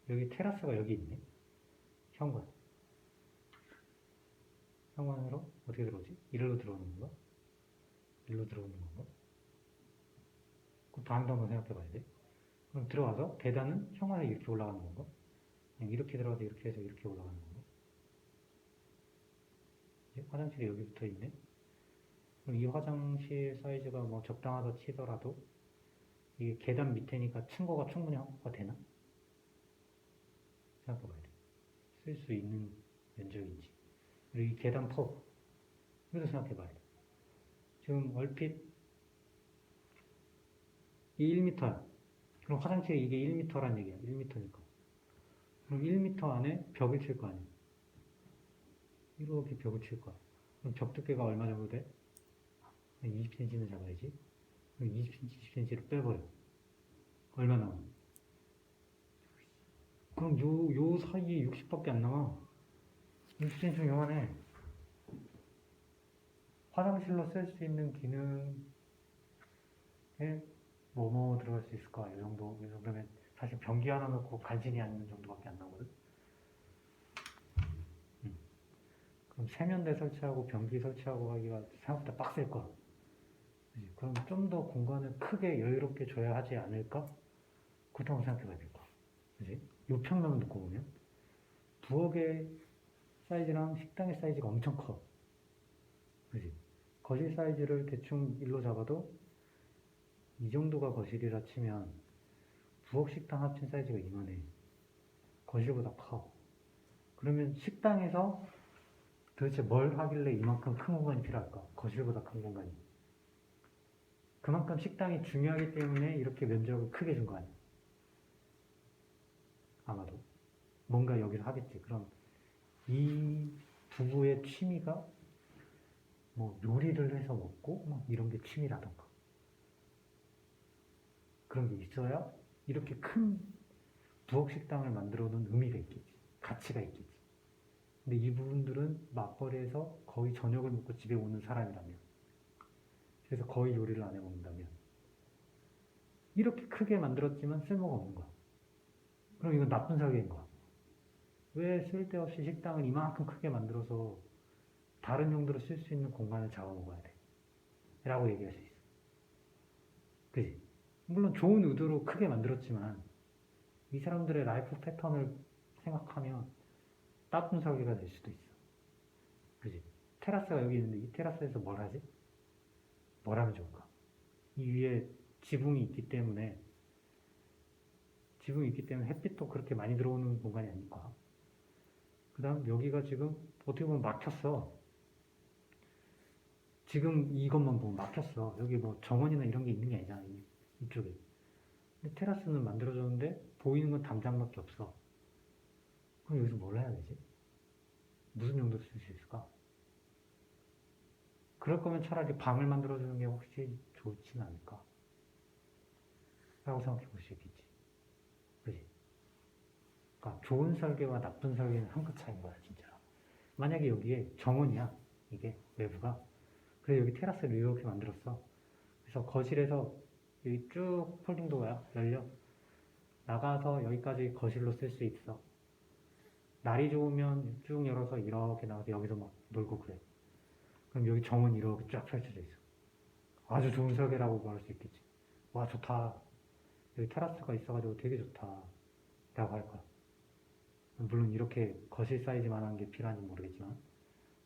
여기 테라스가 여기 있네. 현관. 현관으로 어떻게 들어오지? 이리로 들어오는 건가? 이리로 들어오는 건가? 그럼 다음도 한번 생각해 봐야 돼. 그럼 들어와서 계단은 현관에 이렇게 올라가는 건가? 아니면 이렇게 들어가서 이렇게 해서 이렇게 올라가는 건가? 이제 화장실이 여기 붙어 있네. 그럼 이 화장실 사이즈가 뭐 적당하다 치더라도 이게 계단 밑에니까 층고가 충분히 확보가 되나? 생각해 봐야 돼. 쓸 수 있는 면적인지. 그리고 이 계단 폭. 이것도 생각해 봐야 돼. 지금 얼핏 이 1m야. 그럼 화장실이 이게 1m란 얘기야. 1m니까. 그럼 1m 안에 벽을 칠 거 아니야. 이렇게 벽을 칠 거야. 그럼 벽 두께가 얼마 정도 돼? 20cm는 잡아야지. 그럼 20cm, 20cm를 빼버려. 얼마 남아? 그럼 요 사이에 60밖에 안 남아. 60cm 좀 요만해. 화장실로 쓸 수 있는 기능에 뭐뭐 들어갈 수 있을까? 이 정도면 사실 변기 하나 넣고 간신히 앉는 정도밖에 안 나오거든. 그럼 세면대 설치하고 변기 설치하고 하기가 생각보다 빡셀 거야. 그치? 그럼 좀 더 공간을 크게 여유롭게 줘야 하지 않을까? 그것도 한번 생각해 봐야 될 거야. 그치? 요 평면을 놓고 보면 부엌의 사이즈랑 식당의 사이즈가 엄청 커. 그치? 거실 사이즈를 대충 일로 잡아도 이 정도가 거실이라 치면 부엌 식당 합친 사이즈가 이만해. 거실보다 커. 그러면 식당에서 도대체 뭘 하길래 이만큼 큰 공간이 필요할까? 거실보다 큰 공간이. 그만큼 식당이 중요하기 때문에 이렇게 면적을 크게 준 거 아니야. 아마도. 뭔가 여기서 하겠지. 그럼 이 부부의 취미가 뭐 요리를 해서 먹고 막 이런 게 취미라던가. 그런 게 있어야 이렇게 큰 부엌 식당을 만들어 놓은 의미가 있겠지. 가치가 있겠지. 근데 이 부분들은 맞벌이에서 거의 저녁을 먹고 집에 오는 사람이라면, 그래서 거의 요리를 안 해 먹는다면, 이렇게 크게 만들었지만 쓸모가 없는 거야. 그럼 이건 나쁜 설계인 거야. 왜 쓸데없이 식당을 이만큼 크게 만들어서 다른 용도로 쓸 수 있는 공간을 잡아먹어야 돼. 라고 얘기할 수 있어. 그지? 물론 좋은 의도로 크게 만들었지만 이 사람들의 라이프 패턴을 생각하면 나쁜 설계가 될 수도 있어. 그지? 테라스가 여기 있는데 이 테라스에서 뭘 하지? 뭘 하면 좋을까? 이 위에 지붕이 있기 때문에 햇빛도 그렇게 많이 들어오는 공간이 아닐까? 그 다음 여기가 지금 어떻게 보면 막혔어. 지금 이것만 보면 막혔어. 여기 뭐 정원이나 이런 게 있는 게 아니잖아. 이쪽에. 근데 테라스는 만들어졌는데 보이는 건 담장밖에 없어. 그럼 여기서 뭘 해야 되지? 무슨 용도로 쓸 수 있을까? 그럴 거면 차라리 방을 만들어주는 게 혹시 좋지는 않을까? 라고 생각해 볼 수 있겠지. 그지? 그러니까 좋은 설계와 나쁜 설계는 한 끗 차이인 거야, 진짜. 만약에 여기에 정원이야, 이게 외부가. 그래서 여기 테라스를 이렇게 만들었어. 그래서 거실에서 여기 쭉 폴딩 도어야, 열려. 나가서 여기까지 거실로 쓸 수 있어. 날이 좋으면 쭉 열어서 이렇게 나가서 여기서 막 놀고 그래. 그럼 여기 정원이 이렇게 쫙 펼쳐져 있어. 아주 좋은 설계라고 말할 수 있겠지. 와, 좋다. 여기 테라스가 있어가지고 되게 좋다. 라고 할 거야. 물론 이렇게 거실 사이즈만한 게 필요한지 모르겠지만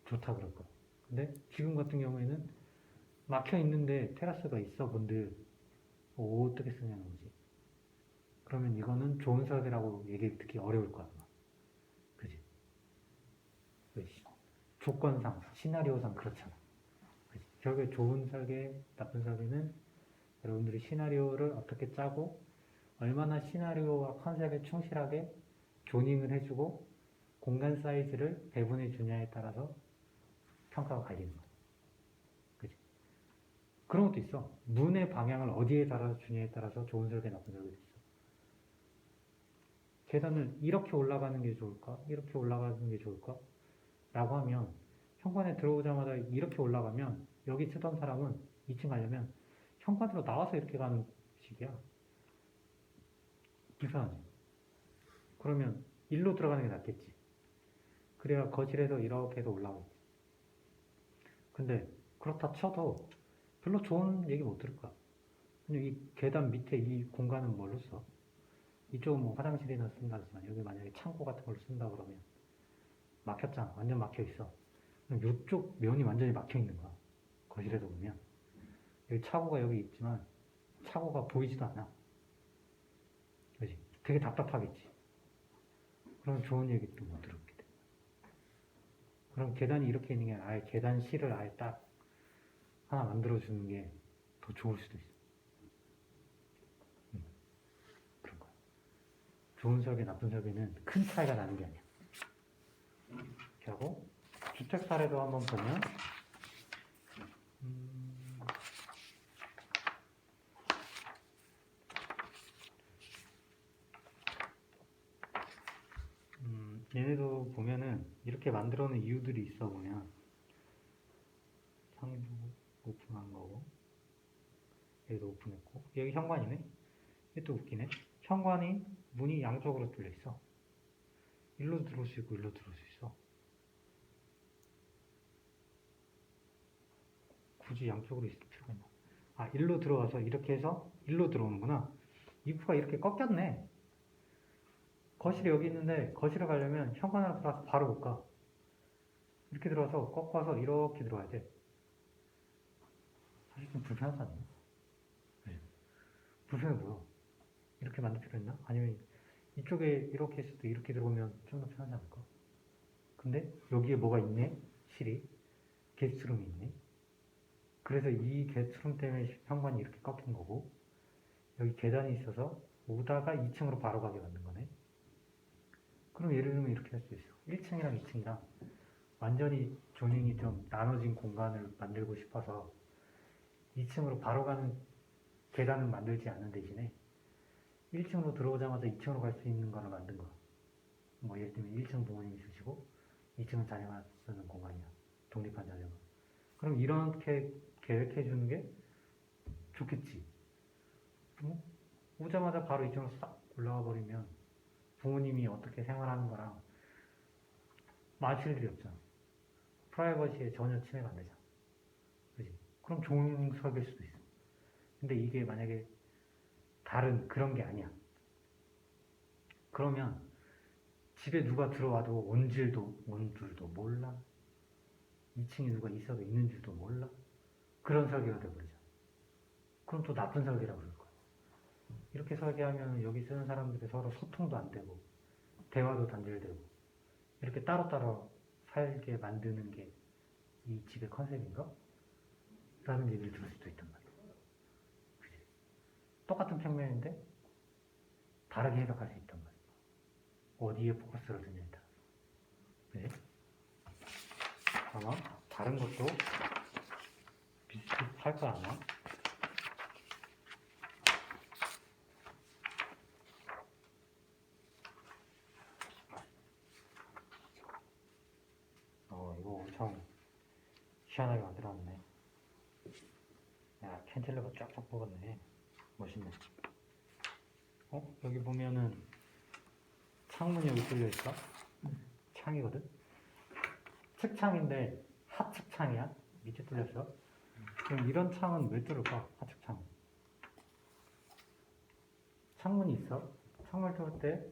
좋다 그럴 거야. 근데 지금 같은 경우에는 막혀 있는데 테라스가 있어 본들 어떻게 쓰냐는 거지. 그러면 이거는 좋은 설계라고 얘기 듣기 어려울 거야. 그지? 조건상, 시나리오상 그렇잖아. 그지? 결국에 좋은 설계, 나쁜 설계는 여러분들이 시나리오를 어떻게 짜고 얼마나 시나리오와 컨셉에 충실하게 조닝을 해주고 공간 사이즈를 배분해 주냐에 따라서 평가가 갈리는 거야. 그치? 그런 것도 있어. 문의 방향을 어디에 달아서 주냐에 따라서 좋은 설계, 나쁜 설계도 있어. 계단을 이렇게 올라가는 게 좋을까? 이렇게 올라가는 게 좋을까? 라고 하면 현관에 들어오자마자 이렇게 올라가면 여기 쓰던 사람은 2층 가려면 현관으로 나와서 이렇게 가는 식이야. 불편하지? 그러면 일로 들어가는 게 낫겠지. 그래야 거실에서 이렇게 해서 올라가겠지. 근데 그렇다 쳐도 별로 좋은 얘기 못 들을 거야. 그냥 이 계단 밑에 이 공간은 뭘로 써? 이쪽은 뭐 화장실이나 쓴다 하지만 여기 만약에 창고 같은 걸 쓴다 그러면 막혔잖아. 완전 막혀 있어. 그럼 이쪽 면이 완전히 막혀 있는 거야. 거실에서 보면 여기 차고가 여기 있지만 차고가 보이지도 않아. 그지? 되게 답답하겠지. 그럼 좋은 얘기도 못 들었게 돼. 그럼 계단이 이렇게 있는 게 아니라 아예 계단실을 아예 딱 하나 만들어주는 게 더 좋을 수도 있어. 그런 거야. 좋은 설계, 나쁜 설계는 큰 차이가 나는 게 아니야. 이렇게 하고 주택 사례도 한번 보면 얘네도 보면은 이렇게 만들어 놓은 이유들이 있어 보면 상위도 오픈한 거고 여기도 오픈했고 여기 현관이네. 이게 또 웃기네. 현관이 문이 양쪽으로 뚫려 있어. 일로 들어올 수 있고 일로 들어올 수 있어. 굳이 양쪽으로 있을 필요가 있나? 아, 일로 들어와서 이렇게 해서 일로 들어오는구나. 입구가 이렇게 꺾였네. 거실이 여기 있는데 거실에 가려면 현관으로 들어와서 바로 못 가. 이렇게 들어와서 꺾어서 이렇게 들어와야 돼. 사실 좀 불편하지 않나? 네. 불편해 보여. 이렇게 만들 필요 있나? 아니면 이쪽에 이렇게 했을 때 이렇게 들어오면 좀 더 편하지 않을까? 근데 여기에 뭐가 있네? 실이. 게스트룸이 있네. 그래서 이 게스트룸 때문에 현관이 이렇게 꺾인 거고 여기 계단이 있어서 오다가 2층으로 바로 가게 만든 거네. 그럼 예를 들면 이렇게 할 수 있어. 1층이랑 2층이랑 완전히 조닝이 좀 나눠진 공간을 만들고 싶어서 2층으로 바로 가는 계단은 만들지 않는 대신에 1층으로 들어오자마자 2층으로 갈 수 있는 거를 만든 거야. 뭐 예를 들면 1층 부모님이 쓰시고 2층은 자녀가 쓰는 공간이야. 독립한 자녀가. 그럼 이렇게 계획해 주는 게 좋겠지. 오자마자 바로 2층으로 싹 올라가 버리면 부모님이 어떻게 생활하는 거랑 마실 일이 없잖아. 프라이버시에 전혀 침해가 안 되잖아. 그지? 그럼 좋은 설계일 수도 있어. 근데 이게 만약에 다른 그런 게 아니야. 그러면 집에 누가 들어와도 온 줄도 몰라. 2층에 누가 있어도 있는 줄도 몰라. 그런 설계가 돼버리잖아. 그럼 또 나쁜 설계라고 그럴 거야. 이렇게 설계하면 여기 쓰는 사람들이 서로 소통도 안 되고 대화도 단절되고 이렇게 따로따로 살게 만드는 게 이 집의 컨셉인가? 라는 얘기를 들을 수도 있단 말이야. 그치? 똑같은 평면인데 다르게 해석할 수 있단 말이야. 어디에 포커스를 두냐에 따라서. 그치? 아마 다른 것도 비슷할 거야 아마. 이거 엄청 희한하게 만들어놨네. 야, 캔틸러가 쫙쫙 뽑았네. 멋있네. 여기 보면은 창문이 여기 뚫려있어? 창이거든? 측창인데 하측창이야? 밑에 뚫렸어? 그럼 이런 창은 왜 뚫을까? 하측창. 창문이 있어? 창문을 뚫을 때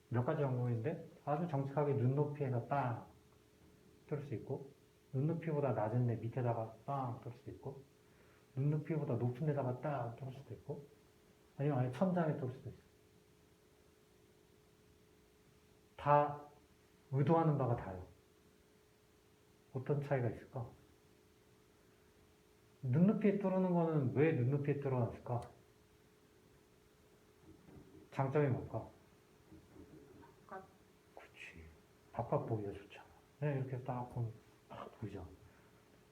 몇 가지 방법인데 아주 정직하게 눈높이에서 딱 뚫을 수 있고, 눈높이보다 낮은데 밑에다가 빵 뚫을 수도 있고, 눈높이보다 높은 데다가 딱 뚫을 수도 있고, 아니면 아예 천장에 뚫을 수도 있어. 다 의도하는 바가 다요. 어떤 차이가 있을까? 눈높이에 뚫는 거는 왜 눈높이에 뚫어놨을까? 장점이 뭘까? 바깥. 그치. 바깥 보기가 좋잖아. 네, 이렇게 딱 보면 딱 보이죠.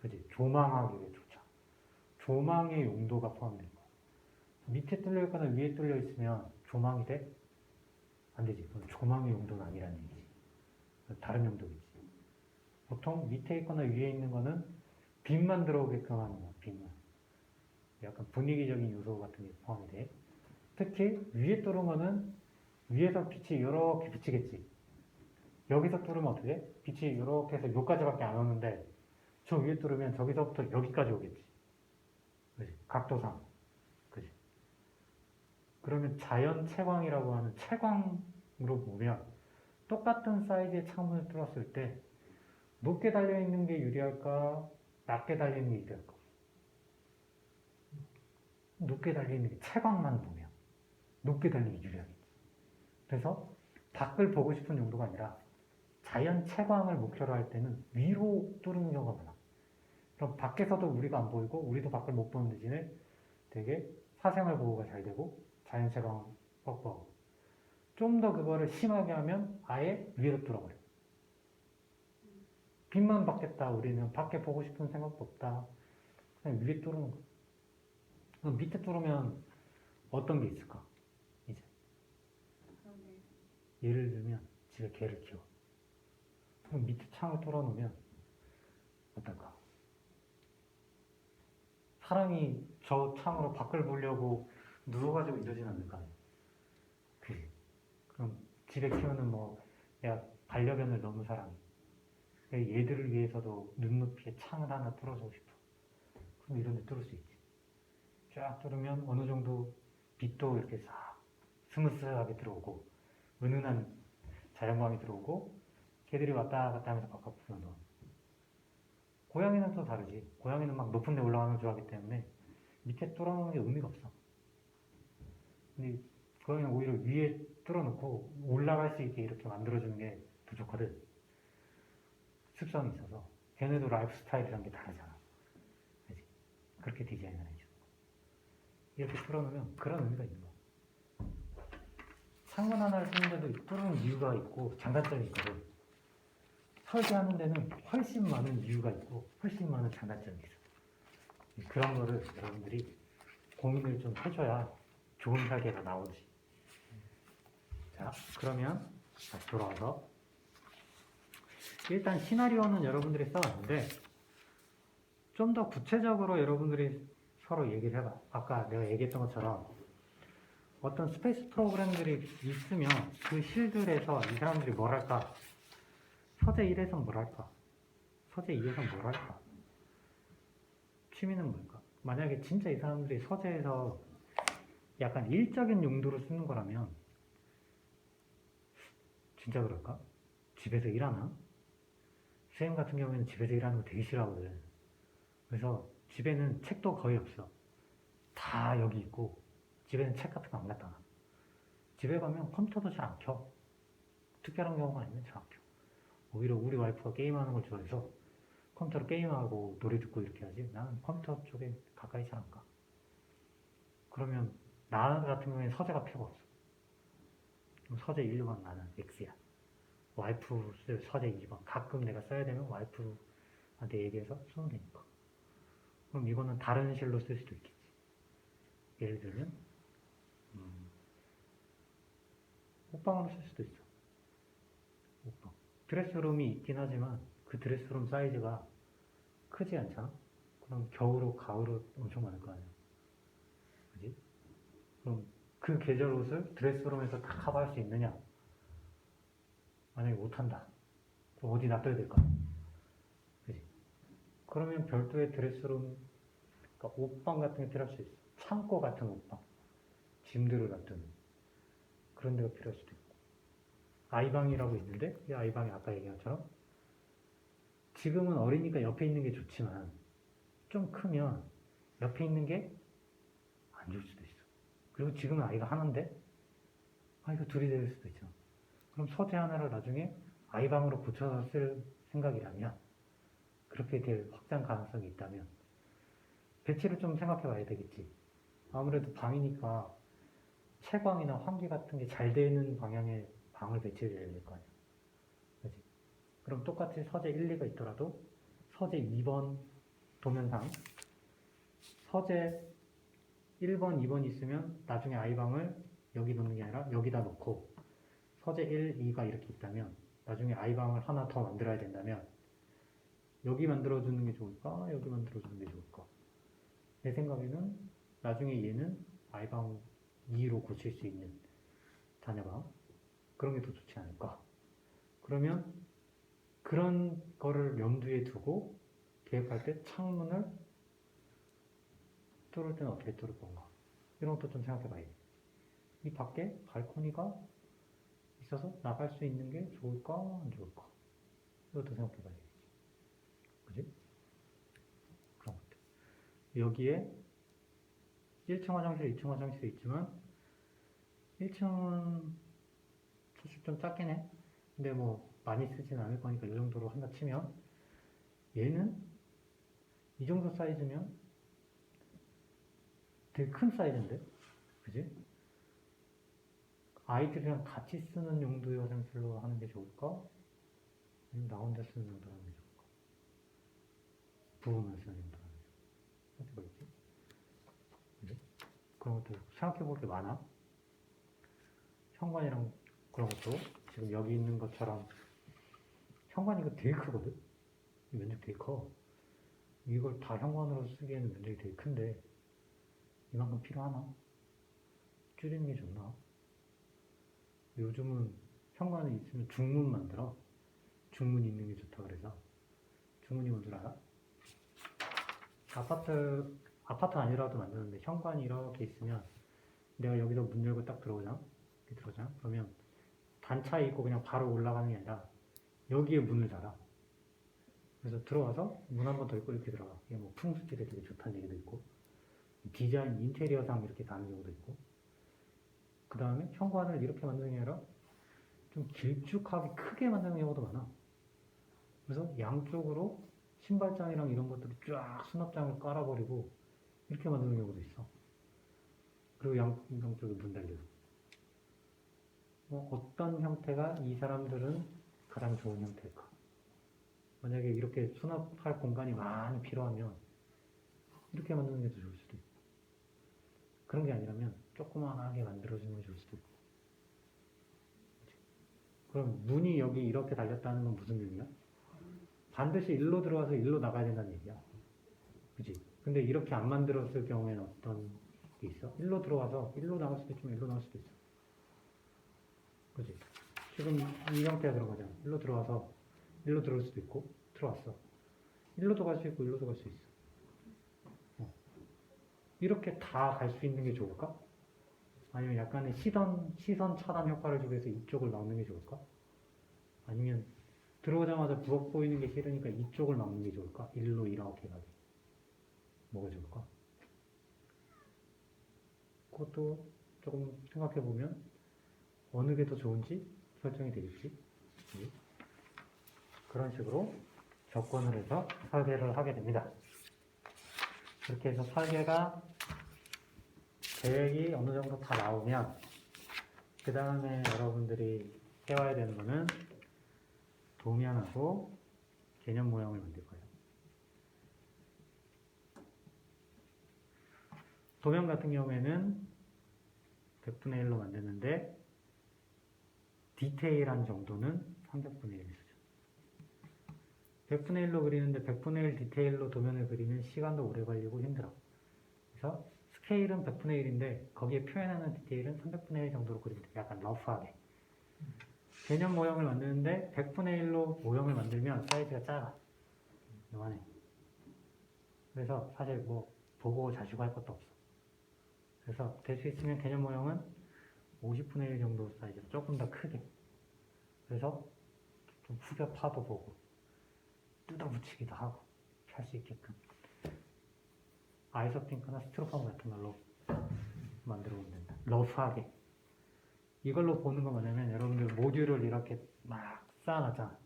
그치. 조망하기가 좋잖아. 조망의 용도가 포함된 거야. 밑에 뚫려 있거나 위에 뚫려 있으면 조망이 돼? 안 되지. 그건 조망의 용도는 아니라는 얘기지. 다른 용도겠지. 보통 밑에 있거나 위에 있는 거는 빛만 들어오게끔 하는 거야. 빛만. 약간 분위기적인 요소 같은 게 포함이 돼. 특히 위에 뚫은 거는 위에서 빛이 이렇게 비치겠지. 여기서 뚫으면 어떻게 돼? 빛이 이렇게 해서 여기까지밖에 안 오는데 저 위에 뚫으면 저기서부터 여기까지 오겠지. 그치? 각도상. 그치? 그러면 자연 채광이라고 하는 채광으로 보면 똑같은 사이즈의 창문을 뚫었을 때 높게 달려있는 게 유리할까? 낮게 달려있는 게 유리할까? 높게 달려있는 게 채광만 보면 높게 달리는 게 유리하겠지. 그래서 밖을 보고 싶은 용도가 아니라 자연 채광을 목표로 할 때는 위로 뚫는 경우가 많아. 그럼 밖에서도 우리가 안 보이고 우리도 밖을 못 보는 대신에 되게 사생활 보호가 잘 되고 자연 채광 뻑뻑하고, 좀 더 그거를 심하게 하면 아예 위로 뚫어버려. 빛만 받겠다. 우리는 밖에 보고 싶은 생각도 없다. 그냥 위에 뚫는 거. 그럼 밑에 뚫으면 어떤 게 있을까? 이제 그러네. 예를 들면 집에 개를 키워. 그럼 밑에 창을 뚫어놓으면 어떨까? 사람이 저 창으로 밖을 보려고 누워가지고 이러진 않을 거 아니야. 그지? 그럼 집에 키우는 야, 반려견을 너무 사랑해. 얘들을 위해서도 눈높이에 창을 하나 뚫어주고 싶어. 그럼 이런 데 뚫을 수 있지. 쫙 뚫으면 어느 정도 빛도 이렇게 싹 스무스하게 들어오고, 은은한 자연광이 들어오고, 개들이 왔다 갔다 하면서 바깥 보면 고양이는 또 다르지. 고양이는 막 높은 데 올라가는 걸 좋아하기 때문에 밑에 뚫어놓는 게 의미가 없어. 근데 고양이는 오히려 위에 뚫어놓고 올라갈 수 있게 이렇게 만들어주는 게 부족하든 습성이 있어서. 걔네도 라이프 스타일이란 게 다르잖아. 그치? 그렇게 디자인을 해줘. 이렇게 뚫어놓으면 그런 의미가 있는 거야. 창문 하나를 쓰는데도 뚫는 이유가 있고 장단점이 있거든. 설계하는 데는 훨씬 많은 이유가 있고 훨씬 많은 장단점이 있어. 그런 거를 여러분들이 고민을 좀 해줘야 좋은 설계가 나오지. 자, 그러면 다시 돌아와서 일단 시나리오는 여러분들이 써왔는데 좀 더 구체적으로 여러분들이 서로 얘기를 해봐. 아까 내가 얘기했던 것처럼 어떤 스페이스 프로그램들이 있으면 그 실들에서 이 사람들이 뭘 할까? 서재 1에서 뭘 할까? 서재 이해가 뭘 할까? 취미는 뭘까? 만약에 진짜 이 사람들이 서재에서 약간 일적인 용도로 쓰는 거라면 진짜 그럴까? 집에서 일하나? 쌤 같은 경우에는 집에서 일하는 거 되게 싫어하거든. 그래서 집에는 책도 거의 없어. 다 여기 있고 집에는 책 같은 거 안 갖다 놔. 집에 가면 컴퓨터도 잘 안 켜. 특별한 경우가 아니면 잘 안 켜. 오히려 우리 와이프가 게임하는 걸 좋아해서 컴퓨터로 게임하고 노래 듣고 이렇게 하지. 나는 컴퓨터 쪽에 가까이 잘 안 가. 그러면 나 같은 경우에는 서재가 필요가 없어. 그럼 서재 1, 2번 나는 X야. 와이프 쓸 서재 2번. 가끔 내가 써야 되면 와이프한테 얘기해서 쓰면 되니까. 그럼 이거는 다른 실로 쓸 수도 있겠지. 예를 들면 옷방으로 쓸 수도 있어. 옷방. 드레스룸이 있긴 하지만 그 드레스룸 사이즈가 크지 않잖아? 그럼 겨울옷, 가을옷 엄청 많을 거 아니야. 그지? 그럼 그 계절 옷을 드레스룸에서 다 커버할 수 있느냐? 만약에 못한다. 그럼 어디 놔둬야 될까? 그지? 그러면 별도의 드레스룸, 그러니까 옷방 같은 게 필요할 수 있어. 창고 같은 옷방. 짐들을 놔두는. 그런 데가 필요할 수도 있고. 아이방이라고 있는데, 이 아이방이 아까 얘기한 것처럼 지금은 어리니까 옆에 있는 게 좋지만 좀 크면 옆에 있는 게 안 좋을 수도 있어. 그리고 지금은 아이가 하나인데 아이가 둘이 될 수도 있죠. 그럼 서재 하나를 나중에 아이방으로 고쳐서 쓸 생각이라면 그렇게 될 확장 가능성이 있다면 배치를 좀 생각해 봐야 되겠지. 아무래도 방이니까 채광이나 환기 같은 게 잘 되는 방향의 방을 배치를 해야 될 거 아니야. 그치? 그럼 똑같이 서재 1, 2가 있더라도 서재 2번 도면상 서재 1번, 2번 있으면 나중에 아이방을 여기 놓는 게 아니라 여기다 놓고 서재 1, 2가 이렇게 있다면 나중에 아이방을 하나 더 만들어야 된다면 여기 만들어주는 게 좋을까? 여기 만들어주는 게 좋을까? 내 생각에는 나중에 얘는 아이방 2로 고칠 수 있는 자녀가 그런 게 더 좋지 않을까? 그러면 그런 거를 염두에 두고 계획할 때 창문을 뚫을 때는 어떻게 뚫을 건가? 이런 것도 좀 생각해 봐야 돼. 이 밖에 발코니가 있어서 나갈 수 있는 게 좋을까? 안 좋을까? 이것도 생각해 봐야 되겠지. 그지? 그런 것들. 여기에 1층 화장실, 2층 화장실이 있지만 1층은 사실 좀 작긴 해. 근데 뭐 많이 쓰진 않을 거니까 이 정도로 한다 치면 얘는 이 정도 사이즈면 되게 큰 사이즈인데? 그지? 아이들이랑 같이 쓰는 용도의 화장실로 하는 게 좋을까? 아니면 나 혼자 쓰는 용도로 하는 게 좋을까? 부부만 쓰는 용도로 하는 게 좋을까? 선택하겠지? 그지? 그런 것도 생각해 볼 게 많아. 현관이랑 그런 것도 지금 여기 있는 것처럼 현관이 이거 되게 크거든? 이 면적 되게 커. 이걸 다 현관으로 쓰기에는 면적이 되게 큰데 이만큼 필요하나? 줄이는 게 좋나? 요즘은 현관에 있으면 중문 만들어. 중문 있는 게 좋다 그래서. 중문이 뭔 줄 알아? 아파트 아니라도 만드는데 현관이 이렇게 있으면 내가 여기서 문 열고 딱 들어오잖아? 이렇게 들어오잖아? 그러면 단차에 있고 그냥 바로 올라가는 게 아니라 여기에 문을 달아. 그래서 들어와서 문 한 번 더 있고 이렇게 들어가. 이게 뭐 풍수질에 되게 좋다는 얘기도 있고 디자인, 인테리어상 이렇게 다는 경우도 있고 그 다음에 현관을 이렇게 만드는 게 아니라 좀 길쭉하게 크게 만드는 경우도 많아. 그래서 양쪽으로 신발장이랑 이런 것들을 쫙 수납장을 깔아버리고 이렇게 만드는 경우도 있어. 그리고 양쪽에 문 달려서. 어떤 형태가 이 사람들은 가장 좋은 형태일까? 만약에 이렇게 수납할 공간이 많이 필요하면 이렇게 만드는 게 더 좋을 수도 있고 그런 게 아니라면 조그만하게 만들어주는 게 좋을 수도 있고 그럼 문이 여기 이렇게 달렸다는 건 무슨 의미야? 반드시 일로 들어와서 일로 나가야 된다는 얘기야. 그치? 근데 이렇게 안 만들었을 경우에는 어떤 게 있어? 일로 들어와서 일로 나갈 수도 있지만 일로 나갈 수도 있어. 그치? 지금 이 형태가 그런 거잖아. 일로 들어와서 일로 들어올 수도 있고 들어왔어. 일로도 갈 수 있고 일로도 갈 수 있어. 이렇게 다 갈 수 있는 게 좋을까? 아니면 약간의 시선 차단 효과를 주기 위해서 이쪽을 막는 게 좋을까? 아니면 들어오자마자 부엌 보이는 게 싫으니까 이쪽을 막는 게 좋을까? 일로 이렇게 가게. 뭐가 좋을까? 그것도 조금 생각해보면 어느 게 더 좋은지 설정이 되겠지. 네. 그런 식으로 접근을 해서 설계를 하게 됩니다. 그렇게 해서 설계가 계획이 어느 정도 다 나오면 그 다음에 여러분들이 해와야 되는 거는 도면하고 개념 모형을 만들 거예요. 도면 같은 경우에는 100분의 1로 만드는데 디테일한 정도는 300분의 1 수준. 100분의 1로 그리는데 100분의 1 디테일로 도면을 그리면 시간도 오래 걸리고 힘들어. 그래서 스케일은 100분의 1인데 거기에 표현하는 디테일은 300분의 1 정도로 그리면 돼. 약간 러프하게. 개념 모형을 만드는데 100분의 1로 모형을 만들면 사이즈가 작아. 요만해. 그래서 사실 뭐 보고 자시고 할 것도 없어. 그래서 될 수 있으면 개념 모형은 50분의 1 정도 사이즈로 조금 더 크게. 그래서 좀 후벼 파도 보고 뜯어 붙이기도 하고 할 수 있게끔 아이소핑크나 스티로폼 같은 걸로 만들어 보면 된다. 러프하게. 이걸로 보는 건 뭐냐면 여러분들 모듈을 이렇게 막 쌓아놨잖아.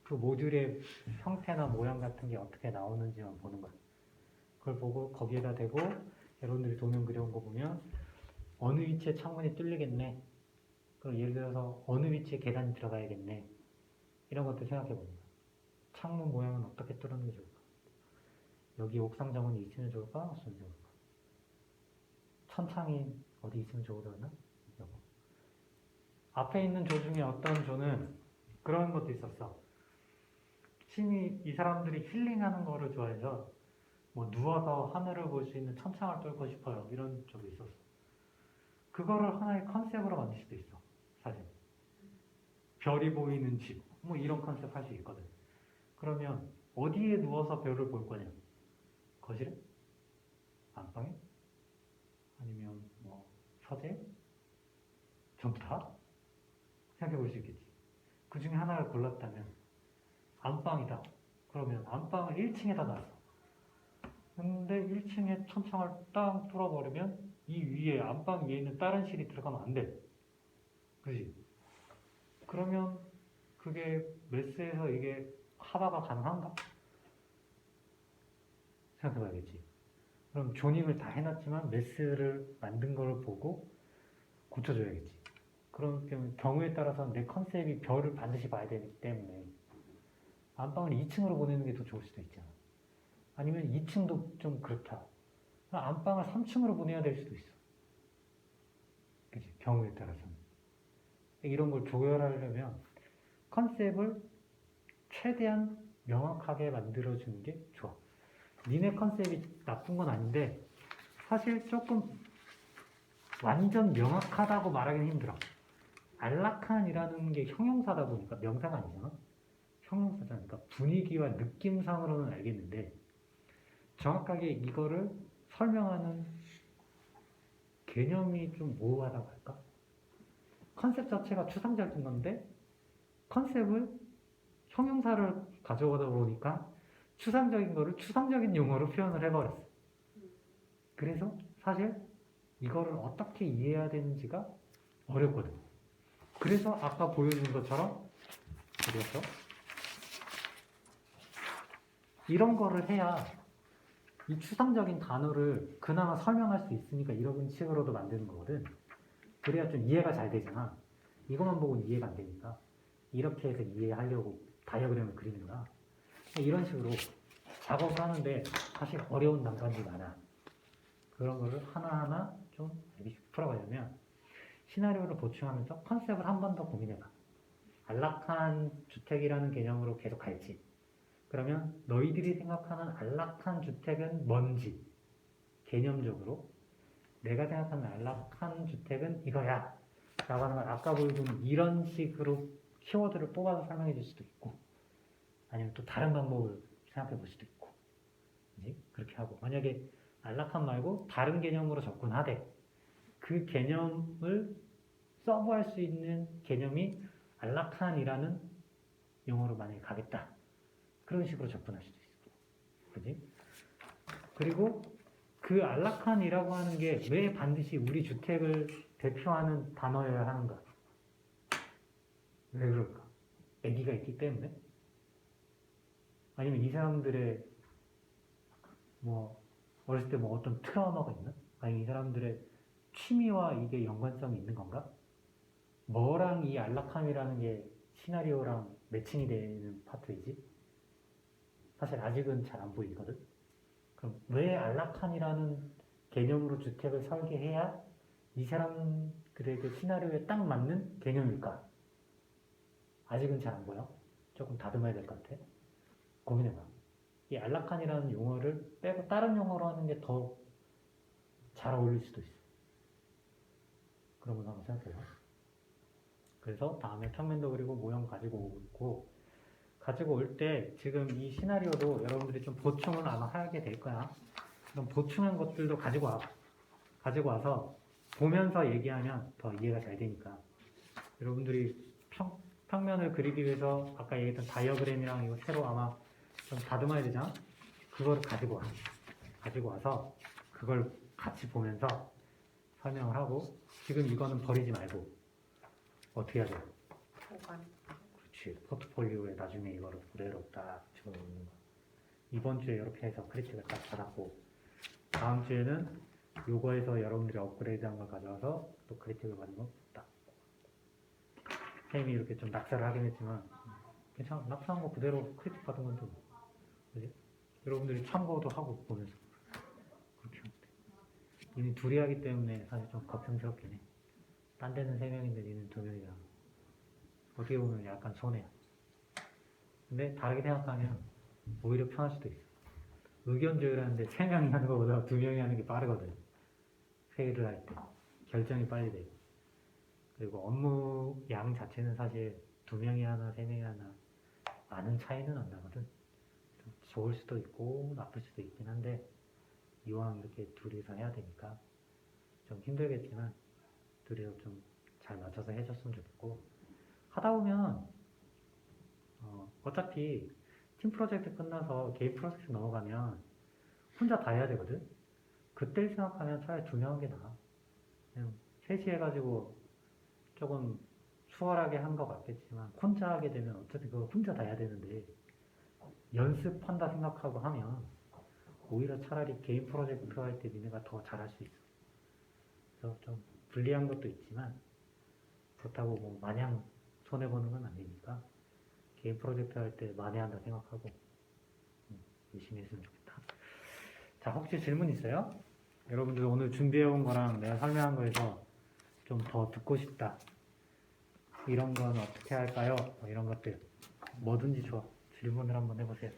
그 모듈의 형태나 모양 같은 게 어떻게 나오는지만 보는 거야. 그걸 보고 거기에다 대고 여러분들이 도면 그려온 거 보면 어느 위치에 창문이 뚫리겠네. 그럼 예를 들어서 어느 위치에 계단이 들어가야겠네. 이런 것들 생각해 보는 거야. 창문 모양은 어떻게 뚫는 게 좋을까? 여기 옥상 정원이 있으면 좋을까? 없으면 좋을까? 천창이 어디 있으면 좋으려나? 여보. 앞에 있는 조 중에 어떤 조는 그런 것도 있었어. 이 사람들이 힐링하는 거를 좋아해서 뭐 누워서 하늘을 볼 수 있는 천창을 뚫고 싶어요. 이런 쪽이 있었어. 그거를 하나의 컨셉으로 만들 수도 있어. 사실. 별이 보이는 집. 뭐 이런 컨셉 할 수 있거든. 그러면 어디에 누워서 별을 볼 거냐? 거실에? 안방에? 아니면 뭐 서재? 전부 다? 생각해 볼 수 있겠지. 그 중에 하나를 골랐다면 안방이다. 그러면 안방을 1층에다 놨어. 근데 1층에 천창을 딱 뚫어버리면 이 위에 안방 위에 있는 다른 실이 들어가면 안 돼. 그지? 그러면 그게 메스에서 이게 커버가 가능한가? 생각해봐야겠지. 그럼 조닝을 다 해놨지만 메스를 만든 걸 보고 고쳐줘야겠지. 그런 경우에 따라서는 내 컨셉이 별을 반드시 봐야 되기 때문에 안방을 2층으로 보내는 게 더 좋을 수도 있잖아. 아니면 2층도 좀 그렇다. 안방을 3층으로 보내야 될 수도 있어. 그치? 경우에 따라서는. 이런 걸 조절하려면 컨셉을 최대한 명확하게 만들어주는 게 좋아. 니네 컨셉이 나쁜 건 아닌데 사실 조금 완전 명확하다고 말하기는 힘들어. 안락한이라는 게 형용사다 보니까 명사가 아니잖아. 형용사잖아. 그러니까 분위기와 느낌상으로는 알겠는데 정확하게 이거를 설명하는 개념이 좀 모호하다고 할까? 컨셉 자체가 추상적인 건데 컨셉을 형용사를 가져오다 보니까 추상적인 거를 추상적인 용어로 표현을 해버렸어. 그래서 사실 이거를 어떻게 이해해야 되는지가 어렵거든. 그래서 아까 보여준 것처럼 그래서 이런 거를 해야 이 추상적인 단어를 그나마 설명할 수 있으니까 이런 식으로도 만드는 거거든. 그래야 좀 이해가 잘 되잖아. 이것만 보고는 이해가 안 되니까 이렇게 해서 이해하려고 다이어그램을 그리는 거야. 이런 식으로 작업을 하는데 사실 어려운 난관들이 많아. 그런 거를 하나하나 좀 풀어가려면 시나리오를 보충하면서 컨셉을 한 번 더 고민해봐. 안락한 주택이라는 개념으로 계속 갈지, 그러면 너희들이 생각하는 안락한 주택은 뭔지 개념적으로 내가 생각하는 안락한 주택은 이거야 라고 하는 걸 아까 보여준 이런 식으로 키워드를 뽑아서 설명해 줄 수도 있고, 아니면 또 다른 방법을 생각해 볼 수도 있고, 그지? 그렇게 하고 만약에 안락함 말고 다른 개념으로 접근하되 그 개념을 서브할 수 있는 개념이 안락한이라는 용어로 만약에 가겠다. 그런 식으로 접근할 수도 있고, 그지? 그리고 그 안락한이라고 하는 게 왜 반드시 우리 주택을 대표하는 단어여야 하는가? 왜 그럴까? 아기가 있기 때문에? 아니면 이 사람들의 뭐 어렸을 때 뭐 어떤 트라우마가 있나? 아니면 이 사람들의 취미와 이게 연관성이 있는 건가? 뭐랑 이 안락함이라는 게 시나리오랑 매칭이 되는 파트이지? 사실 아직은 잘 안 보이거든? 그럼 왜 안락함이라는 개념으로 주택을 설계해야 이 사람들의 그 시나리오에 딱 맞는 개념일까? 아직은 잘 안 보여? 조금 다듬어야 될 것 같아. 고민해봐. 이 안락한이라는 용어를 빼고 다른 용어로 하는 게 더 잘 어울릴 수도 있어. 그런 걸 한번 생각해봐. 그래서 다음에 평면도 그리고 모형 가지고 오고 있고, 가지고 올 때 지금 이 시나리오도 여러분들이 좀 보충을 아마 하게 될 거야. 그럼 보충한 것들도 가지고 와. 가지고 와서 보면서 얘기하면 더 이해가 잘 되니까. 여러분들이 평면을 그리기 위해서 아까 얘기했던 다이어그램이랑 이거 새로 아마 좀 다듬어야 되잖아? 그거를 가지고 와. 가지고 와서 그걸 같이 보면서 설명을 하고, 지금 이거는 버리지 말고 어떻게 해야 돼? 보관. 그렇지. 포트폴리오에 나중에 이거를 그대로 딱 집어넣는 거. 이번 주에 이렇게 해서 크리틱을 딱 받았고, 다음 주에는 요거에서 여러분들이 업그레이드한 걸 가져와서 또 크리틱을 받은 거 딱. 쌤이 이렇게 좀 낙사를 하긴 했지만 괜찮아. 낙사한 거 그대로 크리틱 받은 건데 뭐. 그지? 여러분들이 참고도 하고 보면서 그렇게 하면 돼. 니네 둘이 하기 때문에 사실 좀 걱정스럽긴 해. 딴 데는 3명인데 니는 2명이라 어떻게 보면 약간 손해야. 근데 다르게 생각하면 오히려 편할 수도 있어. 의견 조율하는데 3명이 하는 것보다 2명이 하는 게 빠르거든. 회의를 할 때 결정이 빨리 되고, 그리고 업무 양 자체는 사실 2명이 하나 3명이 하나 많은 차이는 안 나거든. 좀 좋을 수도 있고 나쁠 수도 있긴 한데, 이왕 이렇게 둘이서 해야 되니까 좀 힘들겠지만 둘이서 좀 잘 맞춰서 해줬으면 좋겠고, 하다 보면 어차피 팀 프로젝트 끝나서 개인 프로젝트 넘어가면 혼자 다 해야 되거든. 그때를 생각하면 차라리 2명 한 게 나아. 그냥 셋이 해가지고 조금 수월하게 한 것 같겠지만, 혼자 하게 되면 어차피 그거 혼자 다 해야 되는데 연습한다 생각하고 하면 오히려 차라리 개인 프로젝트 할 때 니네가 더 잘할 수 있어. 그래서 좀 불리한 것도 있지만 그렇다고 뭐 마냥 손해보는 건 아니니까 개인 프로젝트 할 때 만회한다 생각하고 열심히 했으면 좋겠다. 자, 혹시 질문 있어요? 여러분들 오늘 준비해온 거랑 내가 설명한 거에서 좀 더 듣고 싶다, 이런 건 어떻게 할까요? 뭐 이런 것들 뭐든지 좋아. 질문을 한번 해보세요.